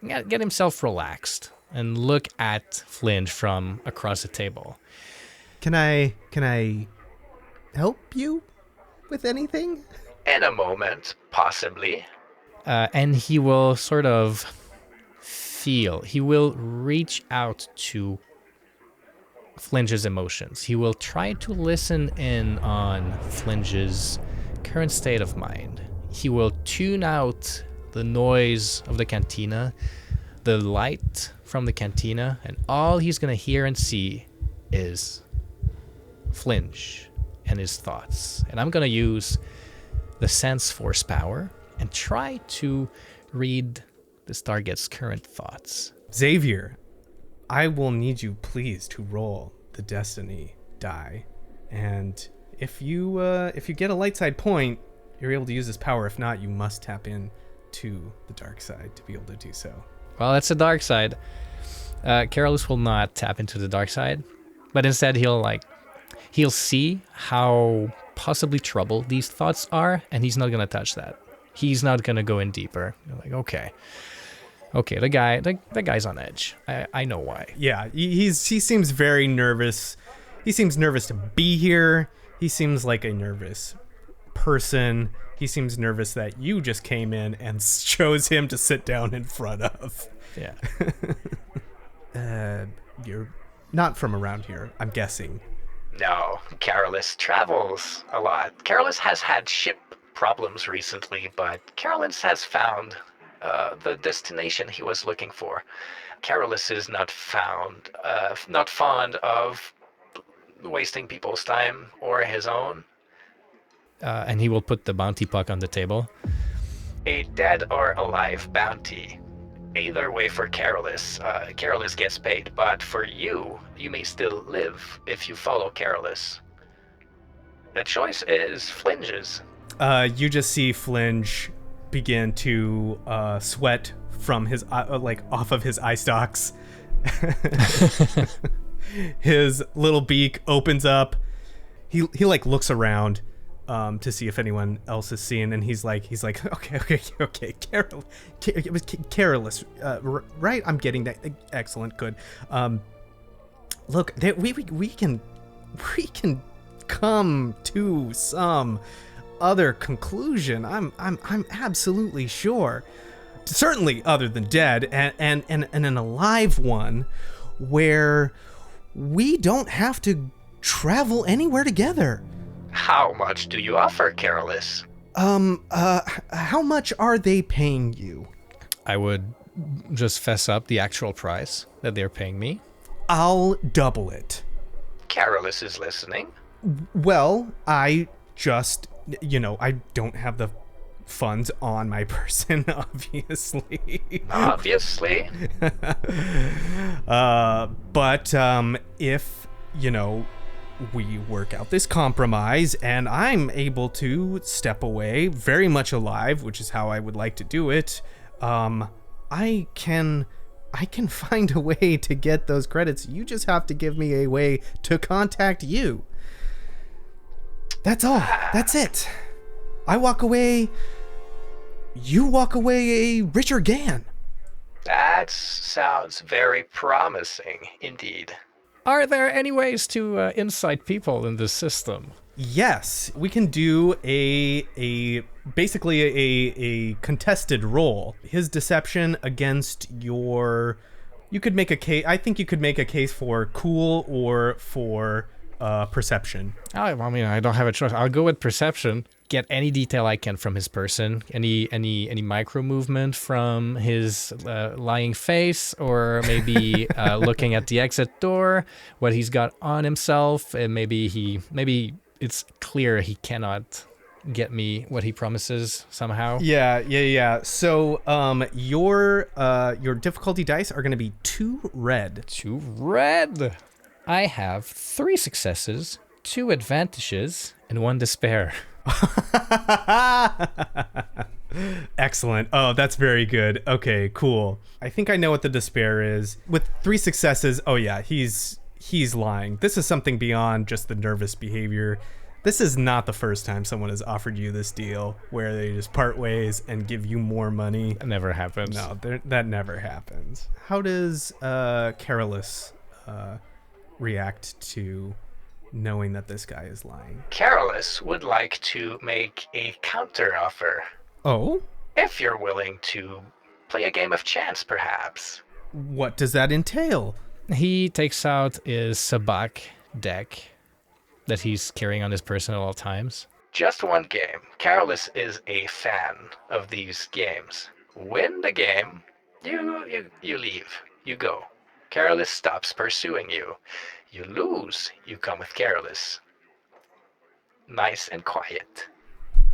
get himself relaxed and look at Flinge from across the table. Can I help you with anything? In a moment, possibly. And he will sort of he will reach out to Flinge's emotions. He will try to listen in on Flinge's current state of mind. He will tune out the noise of the cantina, the light from the cantina, and all he's going to hear and see is Flinge and his thoughts. And I'm going to use the Sense Force power and try to read this target's current thoughts. Xavier, I will need you, please, to roll the Destiny die. And if you get a light side point, you're able to use this power. If not, you must tap in to the dark side to be able to do so. Well, that's the dark side. Carolus will not tap into the dark side, but instead he'll see how possibly troubled these thoughts are, and he's not gonna touch that. He's not gonna go in deeper. You're like, okay. Okay, the guy's on edge. I know why. Yeah, he seems very nervous. He seems nervous to be here. He seems like a nervous person. He seems nervous that you just came in and chose him to sit down in front of. Yeah. You're not from around here, I'm guessing. No, Carolus travels a lot. Carolus has had ship problems recently, but Carolus has found the destination he was looking for. Carolus is not fond of wasting people's time or his own. And he will put the bounty puck on the table. A dead or alive bounty. Either way for Carolus. Carolus gets paid, but for you, you may still live if you follow Carolus. The choice is Flinges. You just see Flinge begin to sweat from his off of his eye stalks. His little beak opens up. He looks around to see if anyone else is seeing, and he's like, okay, Carolus, right? I'm getting that. Excellent, good. Look, we can come to some other conclusion. I'm absolutely sure. Certainly, other than dead, and an alive one, where we don't have to travel anywhere together. How much do you offer, Carolus? How much are they paying you? I would just fess up the actual price that they're paying me. I'll double it. Carolus is listening. Well, I just, I don't have the funds on my person, obviously. Obviously. But if, we work out this compromise and I'm able to step away very much alive, which is how I would like to do it, I can find a way to get those credits. You just have to give me a way to contact you. That's all. That's it. I walk away. You walk away a richer Gan. That sounds very promising, indeed. Are there any ways to incite people in this system? Yes, we can do basically a contested roll. His deception against your. You could make a case. I think you could make a case for cool or for perception. I mean, I don't have a choice. I'll go with perception. Get any detail I can from his person, any micro movement from his lying face, or maybe looking at the exit door, what he's got on himself, and maybe it's clear he cannot get me what he promises somehow. Yeah. So your difficulty dice are going to be 2 red. 2 red. I have 3 successes, 2 advantages, and 1 despair. Excellent. Oh, that's very good. Okay, cool. I think I know what the despair is. With 3 successes, oh yeah, he's lying. This is something beyond just the nervous behavior. This is not the first time someone has offered you this deal where they just part ways and give you more money. That never happens. No, that never happens. How does Carolus react to knowing that this guy is lying? Carolus would like to make a counter offer. Oh? If you're willing to play a game of chance, perhaps. What does that entail? He takes out his sabak deck that he's carrying on his person at all times. Just 1 game. Carolus is a fan of these games. Win the game, you leave. You go. Carolus stops pursuing you. You lose, you come with Carolus. Nice and quiet.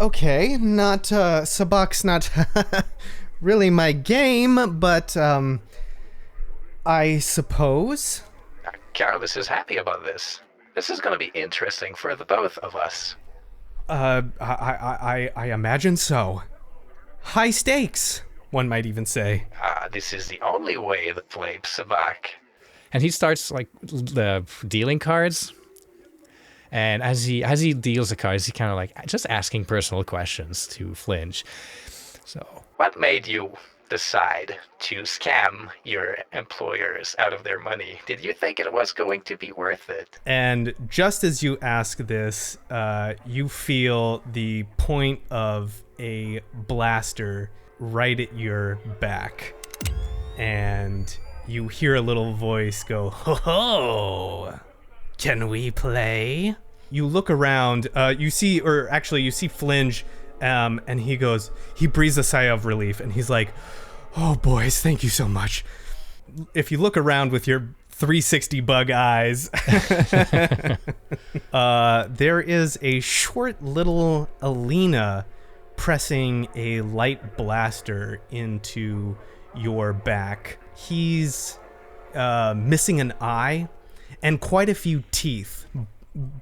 Okay, sabak's not really my game, but I suppose. Carolus is happy about this. This is going to be interesting for the both of us. I imagine so. High stakes, one might even say. This is the only way to play sabak. And he starts the dealing cards. And as he deals the cards, he kind of just asking personal questions to Flinge. So, what made you decide to scam your employers out of their money, did you think it was going to be worth it? And just as you ask this, you feel the point of a blaster right at your back. And you hear a little voice go, "Ho ho! Can we play?" You look around, you see Flinge, and he breathes a sigh of relief, and he's like, "Oh boys, thank you so much." If you look around with your 360 bug eyes, there is a short little Alina pressing a light blaster into your back. He's missing an eye and quite a few teeth,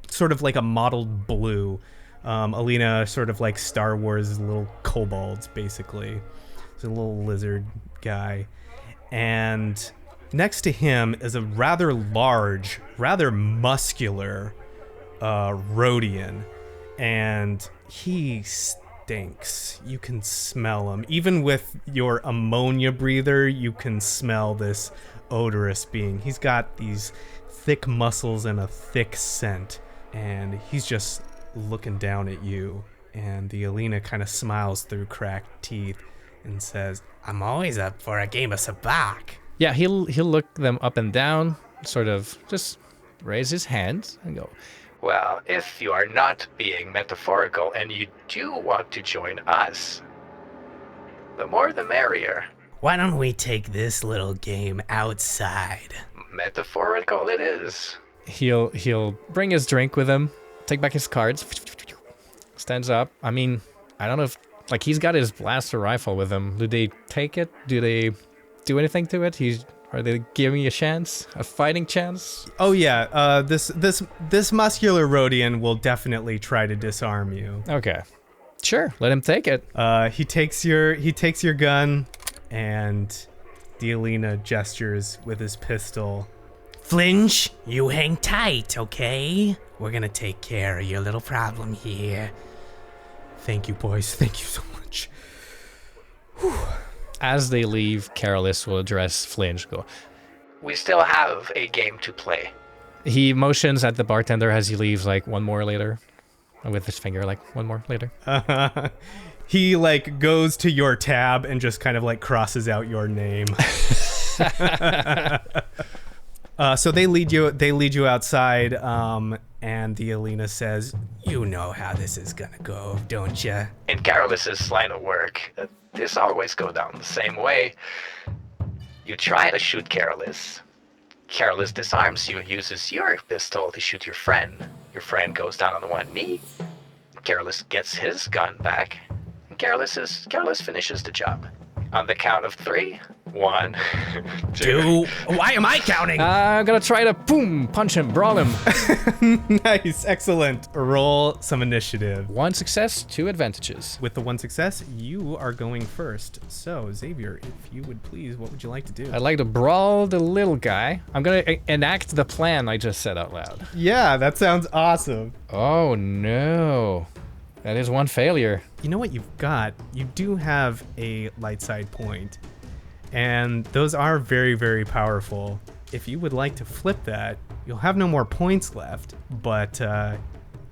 sort of like a mottled blue. Alina, sort of like Star Wars little kobolds, basically. He's a little lizard guy. And next to him is a rather large, rather muscular Rhodian. And he stinks. You can smell him. Even with your ammonia breather, you can smell this odorous being. He's got these thick muscles and a thick scent. And he's just looking down at you. And the Alina kind of smiles through cracked teeth and says, "I'm always up for a game of sabacc." Yeah, he'll look them up and down, sort of just raise his hands and go, Well, if you are not being metaphorical and you do want to join us, the more the merrier. Why don't we take this little game outside? Metaphorical it is. He'll bring his drink with him, take back his cards, stands up. I mean, I don't know if, like, he's got his blaster rifle with him. Do they take it? Do they do anything to it? Are they giving you a chance? A fighting chance? Oh yeah, this muscular Rhodian will definitely try to disarm you. Okay. Sure, let him take it. He takes your gun, and the Alina gestures with his pistol. "Flinge, you hang tight, okay? We're gonna take care of your little problem here." "Thank you, boys. Thank you so much." Whew. As they leave, Carolus will address Flinge. Go. We still have a game to play. He motions at the bartender as he leaves, like, one more later. With his finger, like, one more later. He, like, goes to your tab and just kind of, like, crosses out your name. So they lead you outside, and the Alina says, "You know how this is gonna go, don't you?" In Carolus's line of work, this always goes down the same way. You try to shoot Carolus. Carolus disarms you and uses your pistol to shoot your friend. Your friend goes down on one knee. Carolus gets his gun back. And Carolus finishes the job. On the count of 3, 1, 2. Why am I counting? I'm gonna try to punch him, brawl him. Nice, excellent. Roll some initiative. 1 success, 2 advantages. With the 1 success, you are going first. So, Xavier, if you would please, what would you like to do? I'd like to brawl the little guy. I'm gonna enact the plan I just said out loud. Yeah, that sounds awesome. Oh no. That is 1 failure. You know what you've got? You do have a light side point, and those are very, very powerful. If you would like to flip that, you'll have no more points left, but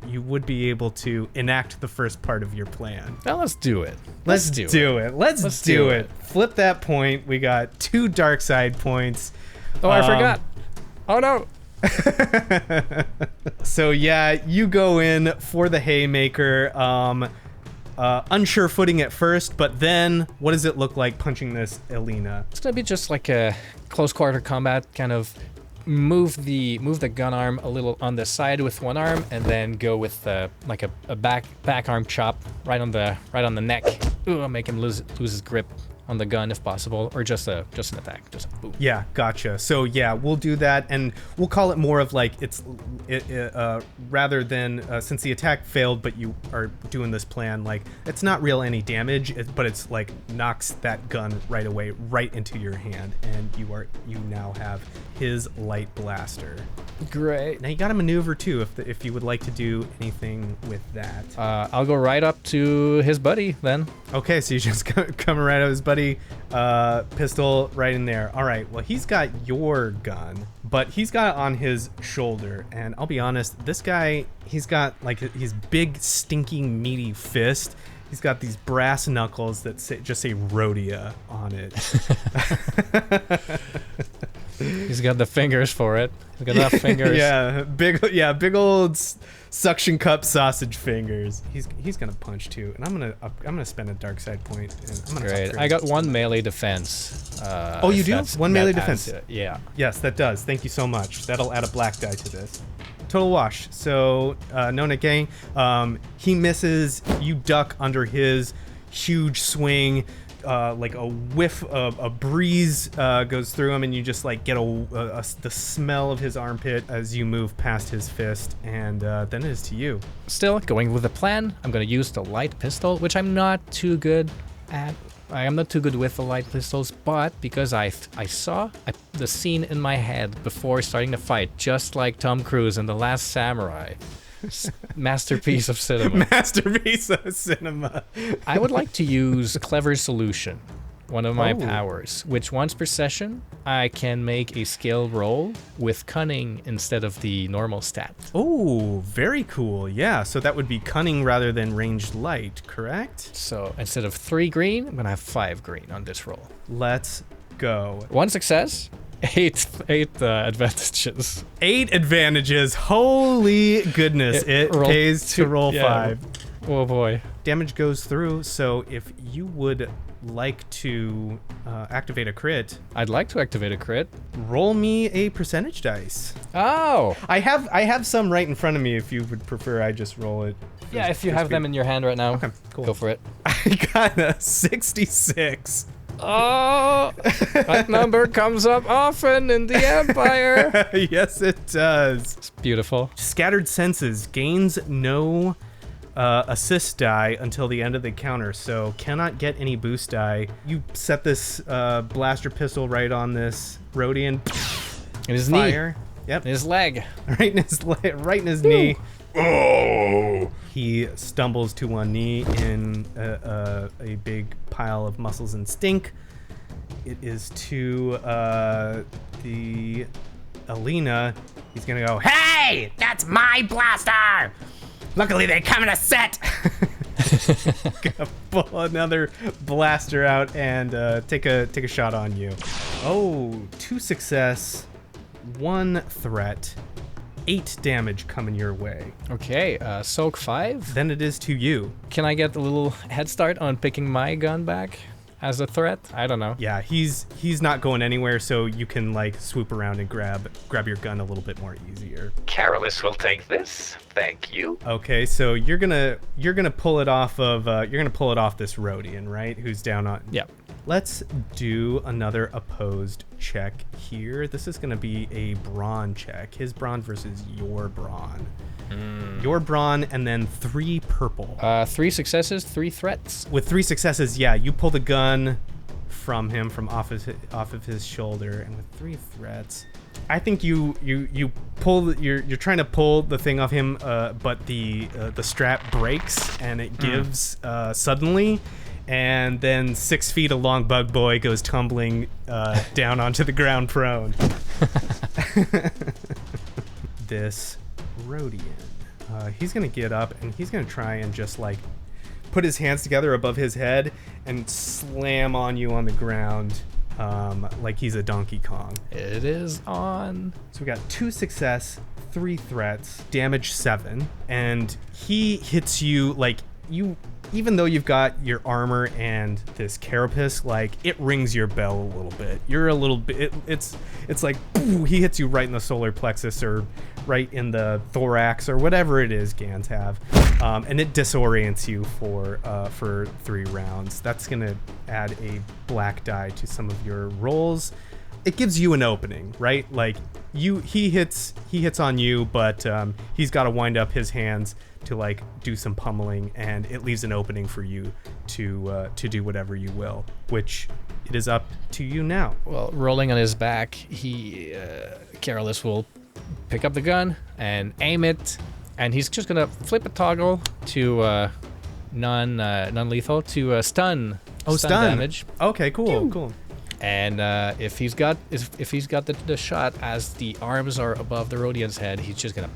you would be able to enact the first part of your plan. Now let's do it. Let's do it. Let's do it. Flip that point. We got 2 dark side points. Oh, I forgot. Oh no. So yeah, you go in for the haymaker, unsure footing at first, but then what does it look like punching this Alina? It's gonna be just like a close quarter combat, kind of move the gun arm a little on the side with one arm, and then go with like a back arm chop right on the neck. Ooh, make him lose his grip on the gun if possible, or just an attack, just a boom. Yeah, gotcha. So yeah, we'll do that, and we'll call it more of like rather than since the attack failed, but you are doing this plan, like it's not real any damage, but it's like knocks that gun right away, right into your hand, and you now have his light blaster. Great. Now you got to maneuver too, if you would like to do anything with that. I'll go right up to his buddy then. Okay, so you just come right up his buddy. buddy. Pistol right in there. All right, well, he's got your gun, but he's got it on his shoulder. And I'll be honest, this guy, he's got like his big, stinky, meaty fist. He's got these brass knuckles that just say Rhodia on it. He's got the fingers for it. He's got enough fingers. Big old suction cup sausage fingers. He's gonna punch too, and I'm gonna spend a dark side point. And I'm gonna Great. I got one melee defense. Oh, you do? One melee defense. Yeah. Yes, that does. Thank you so much. That'll add a black die to this. Total wash. So Nona Gang, he misses. You duck under his huge swing. Like a whiff of a breeze goes through him, and you just like get the smell of his armpit as you move past his fist, and then it is to you. Still going with the plan. I'm gonna use the light pistol, which I'm not too good at. I am not too good with the light pistols, but because I saw the scene in my head before starting the fight, just like Tom Cruise in The Last Samurai. Masterpiece of cinema. Masterpiece of cinema. I would like to use Clever Solution, one of my powers, which once per session, I can make a skill roll with Cunning instead of the normal stat. Oh, very cool. Yeah, so that would be Cunning rather than Ranged Light, correct? So instead of 3 green, I'm going to have 5 green on this roll. Let's go. 1 success. Eight advantages. 8 advantages. Holy goodness. It pays to roll 5. Oh boy. Damage goes through, so if you would like to activate a crit. I'd like to activate a crit. Roll me a percentage dice. Oh! I have some right in front of me if you would prefer I just roll it. Yeah, if you have them in your hand right now. Okay, cool. Go for it. I got a 66. Oh, that number comes up often in the Empire. Yes, it does. It's beautiful. Scattered Senses gains no assist die until the end of the counter, so cannot get any boost die. You set this blaster pistol right on this Rhodian. In his fire. knee. Yep. In his leg. Right in his knee. Oh! He stumbles to one knee in a big pile of muscles and stink. It is to the Alina. He's gonna go, "Hey, that's my blaster! Luckily they come in a set." Gonna pull another blaster out and take a shot on you. Oh, 2 success, 1 threat. 8 damage coming your way. Okay, soak 5. Then it is to you. Can I get a little head start on picking my gun back as a threat? I don't know. Yeah, he's not going anywhere, so you can like swoop around and grab your gun a little bit more easier. Carolus will take this. Thank you. Okay, so you're gonna pull it off of this Rhodian, right? Who's down on. Yep. Let's do another opposed check here. This is going to be a brawn check. His brawn versus your brawn. Your brawn and then 3 purple. 3 successes, 3 threats. With 3 successes, yeah, you pull the gun from him, from off of his shoulder, and with 3 threats, I think you pull. You're trying to pull the thing off him, but the strap breaks and it gives suddenly. And then 6 feet a long bug boy goes tumbling down onto the ground prone. This Rhodian. He's going to get up and he's going to try and just like put his hands together above his head and slam on you on the ground like he's a Donkey Kong. It is on. So we got 2 success, 3 threats, damage 7. And he hits you like you... Even though you've got your armor and this carapace, like it rings your bell a little bit. You're a little bit. It's like boo, he hits you right in the solar plexus or right in the thorax or whatever it is Gans have, and it disorients you for 3 rounds. That's gonna add a black die to some of your rolls. It gives you an opening, right? Like he hits on you, but he's got to wind up his hands to like do some pummeling, and it leaves an opening for you to do whatever you will, which it is up to you now. Well, rolling on his back, Carolus will pick up the gun and aim it, and he's just gonna flip a toggle to non-lethal to stun stun damage. Okay, cool. And if he's got the shot as the arms are above the Rodian's head, he's just gonna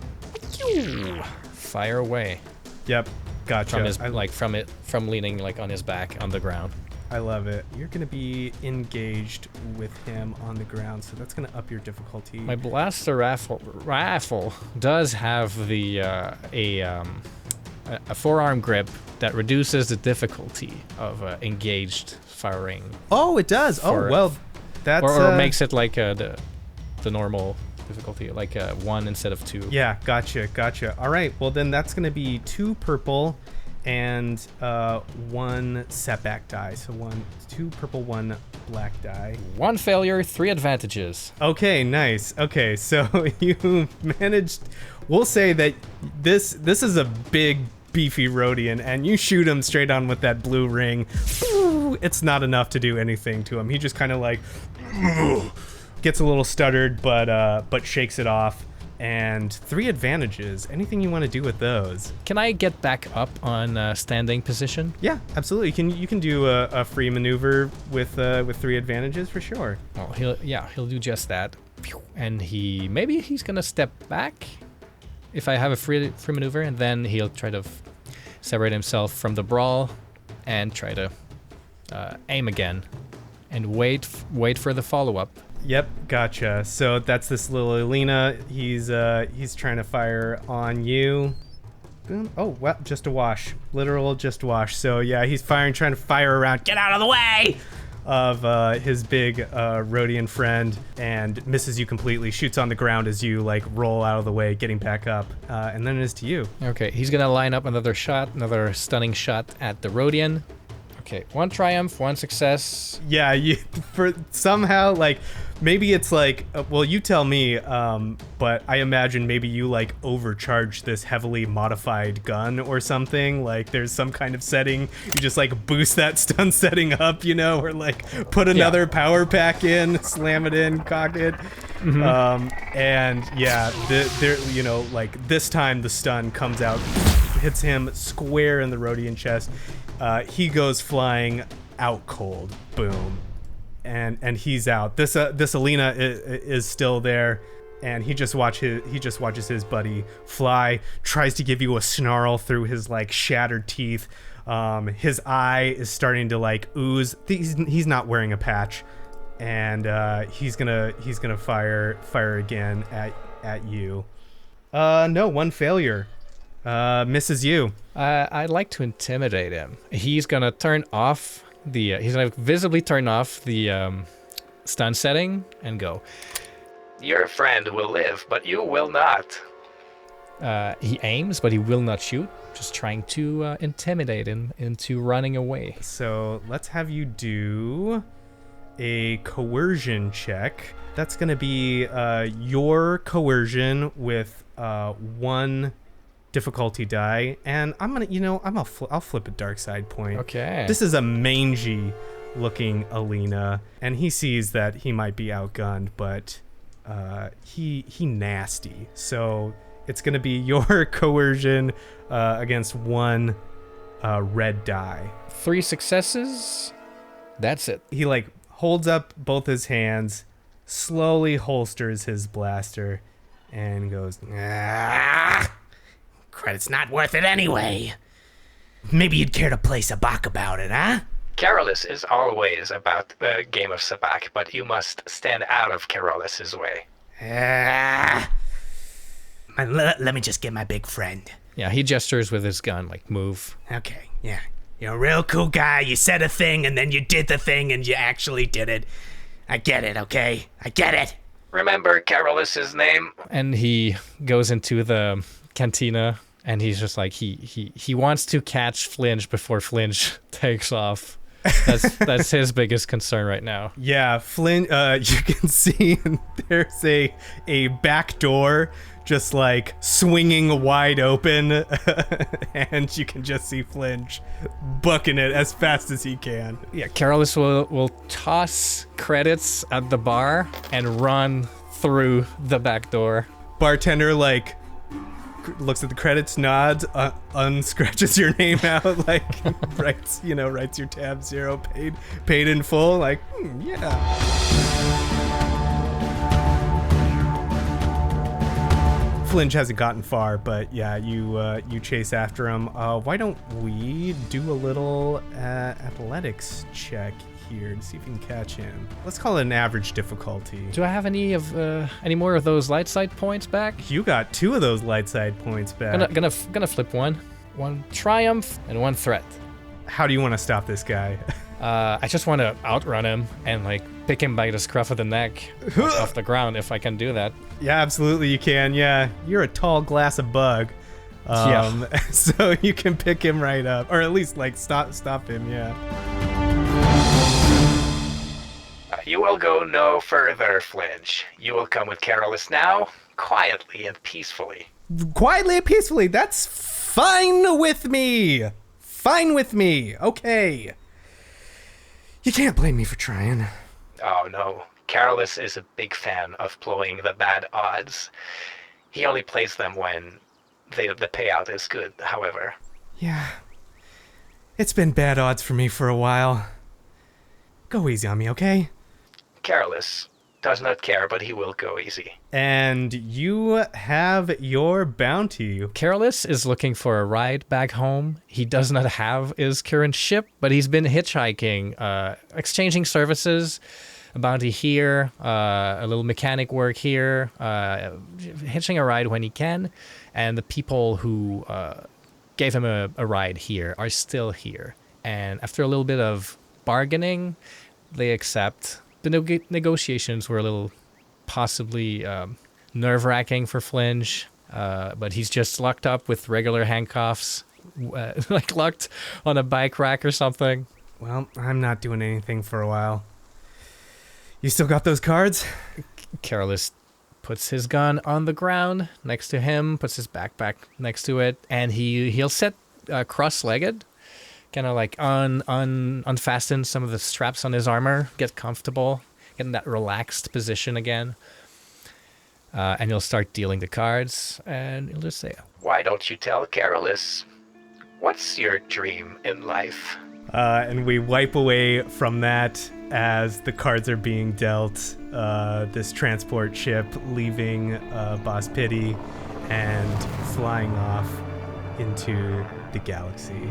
fire away. Yep, gotcha. From leaning like on his back on the ground. I love it. You're gonna be engaged with him on the ground, so that's gonna up your difficulty. My blaster rifle does have the a forearm grip that reduces the difficulty of engaged firing. Oh, it does. That's or makes it like the normal difficulty, like 1 instead of 2. Yeah, gotcha. All right, well then that's gonna be 2 purple and 1 setback die. So 2 purple, 1 black die. 1 failure, 3 advantages. Okay, nice. Okay, so you managed. We'll say that this is a big, beefy Rodian, and you shoot him straight on with that blue ring. It's not enough to do anything to him. He just kind of like gets a little stuttered, but shakes it off. And 3 advantages. Anything you want to do with those? Can I get back up on standing position? Yeah, absolutely. You can do a free maneuver with 3 advantages for sure. Well, he'll do just that. And maybe he's gonna step back if I have a free maneuver, and then he'll try to separate himself from the brawl and try to aim again and wait for the follow-up. Yep, gotcha. So that's this little Alina. He's trying to fire on you. Boom. Oh, well, just a wash. Literal just wash. So yeah, he's trying to fire around. Get out of the way of his big Rodian friend, and misses you completely. Shoots on the ground as you like roll out of the way, getting back up. And then it is to you. Okay, he's gonna line up another stunning shot at the Rodian. Okay, 1 triumph, 1 success. Yeah, for somehow like maybe it's like well, you tell me. But I imagine maybe you like overcharge this heavily modified gun or something. Like there's some kind of setting you just like boost that stun setting up, or like put another power pack in, slam it in, cock it. Mm-hmm. And yeah, like this time the stun comes out, hits him square in the Rodian chest. He goes flying out cold. Boom. And he's out. This Alina is still there, and he just watches his buddy fly, tries to give you a snarl through his like shattered teeth. His eye is starting to like ooze. He's not wearing a patch, and he's gonna fire again at you. No, 1 failure. Misses you. I'd like to intimidate him. He's gonna turn off he's gonna visibly turn off the stun setting and go. Your friend will live, but you will not. He aims, but he will not shoot. Just trying to intimidate him into running away. So let's have you do a coercion check. That's gonna be your coercion with 1 difficulty die, and I'm gonna I'll flip a dark side point. Okay. This is a mangy looking Alina, and he sees that he might be outgunned, but he nasty. So it's gonna be your coercion against 1 red die. 3 successes. That's it. He like holds up both his hands, slowly holsters his blaster, and goes, credit's not worth it anyway. Maybe you'd care to play sabacc about it, huh? Carolus is always about the game of sabacc, but you must stand out of Carolus's way. Let me just get my big friend. Yeah, he gestures with his gun, like, move. Okay, yeah. You're a real cool guy. You said a thing, and then you did the thing, and you actually did it. I get it, okay? I get it. Remember Carolus's name? And he goes into the cantina, and he's just like, he wants to catch Flinch before Flinch takes off. That's his biggest concern right now. Yeah, Flynn, you can see there's a back door just like swinging wide open, and you can just see Flinch bucking it as fast as he can. Yeah, Carolus will toss credits at the bar and run through the back door. Bartender like looks at the credits, nods, unscratches your name out, like writes your tab 0, paid in full, like, yeah. Flinch hasn't gotten far, but yeah, you chase after him. Why don't we do a little athletics check here to see if we can catch him? Let's call it an average difficulty. Do I have any more of those light side points back? You got 2 of those light side points back. Gonna flip one triumph and 1 threat. How do you want to stop this guy? I just want to outrun him and like pick him by the scruff of the neck off the ground if I can do that. Yeah, absolutely you can. Yeah, you're a tall glass of bug. So you can pick him right up, or at least like stop him. Yeah. You will go no further, Flinch. You will come with Carolus now, quietly and peacefully. Quietly and peacefully. That's fine with me. Fine with me. Okay. You can't blame me for trying. Oh no, Carolus is a big fan of playing the bad odds. He only plays them when the payout is good, however. Yeah. It's been bad odds for me for a while. Go easy on me, okay? Carolus does not care, but he will go easy. And you have your bounty. Carolus is looking for a ride back home. He does not have his current ship, but he's been hitchhiking, exchanging services, a bounty here, a little mechanic work here, hitching a ride when he can, and the people who gave him a ride here are still here. And after a little bit of bargaining, they accept. The negotiations were a little possibly nerve-wracking for Flinch, but he's just locked up with regular handcuffs, like locked on a bike rack or something. Well, I'm not doing anything for a while. You still got those cards? Carolus puts his gun on the ground next to him, puts his backpack next to it, and he'll sit cross-legged, kind of like unfasten some of the straps on his armor, get comfortable, get in that relaxed position again. And he'll start dealing the cards, and he'll just say, why don't you tell Carolus? What's your dream in life? And we wipe away from that as the cards are being dealt. This transport ship leaving Boss Pity and flying off into the galaxy.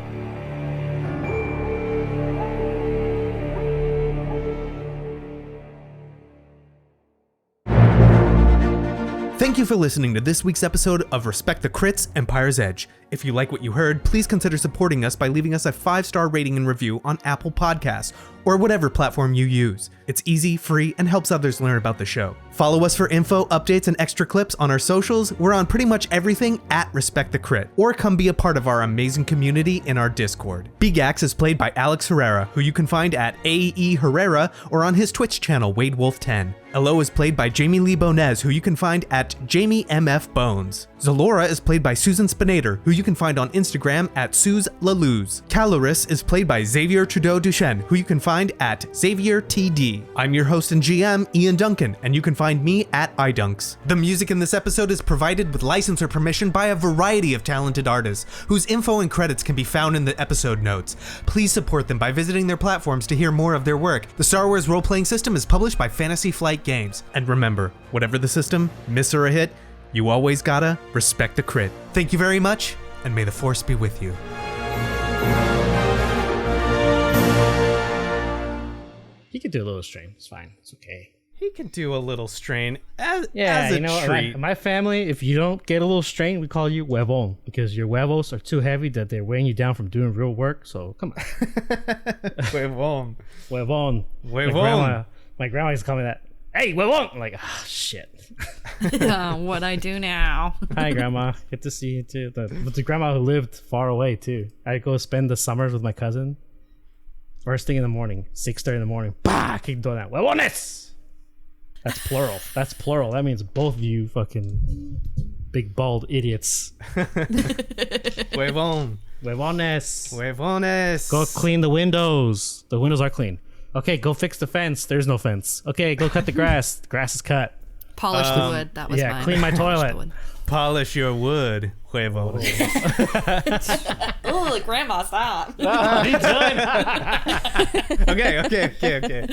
Thank you for listening to this week's episode of Respect the Crits, Empire's Edge. If you like what you heard, please consider supporting us by leaving us a 5-star rating and review on Apple Podcasts or whatever platform you use. It's easy, free, and helps others learn about the show. Follow us for info, updates, and extra clips on our socials. We're on pretty much everything at Respect the Crit, or come be a part of our amazing community in our Discord. Beegax is played by Alex Herrera, who you can find at AE Herrera or on his Twitch channel, WadeWolf10. Elo is played by Jamie Lee-Bonés, who you can find at Jamie MF Bones. Xelora is played by Susan Spenader, who you can find on Instagram at SuzLaluz. Caloris is played by Xavier Trudeau-Deschênes, who you can find at XavierTD. I'm your host and GM, Ian Duncan, and you can find me at iDunks. The music in this episode is provided with license or permission by a variety of talented artists, whose info and credits can be found in the episode notes. Please support them by visiting their platforms to hear more of their work. The Star Wars role-playing system is published by Fantasy Flight Games. And remember, whatever the system, miss or a hit, you always gotta respect the crit. Thank you very much, and may the Force be with you. He could do a little strain. It's fine. It's okay. He can do a little strain as you a know, treat. my family, if you don't get a little strain, we call you huevon, because your huevos are too heavy that they're weighing you down from doing real work. So come on. Huevon. Huevon. Huevon. My grandma used to call me that. Hey, huevon! I'm like, ah, shit. What I do now. Hi, Grandma. Good to see you, too. The grandma who lived far away, too. I'd go spend the summers with my cousin. First thing in the morning, 6:30 in the morning. Bah! Keep doing that. Huevones! That's plural. That's plural. That means both of you fucking big bald idiots. Huevon. Huevones. Huevones. Go clean the windows. The windows are clean. Okay, go fix the fence. There's no fence. Okay, go cut the grass. The grass is cut. Polish the wood. That was mine. Clean my Polish the toilet. wood. polish your wood, huevo. Oh, grandma, stop. Okay.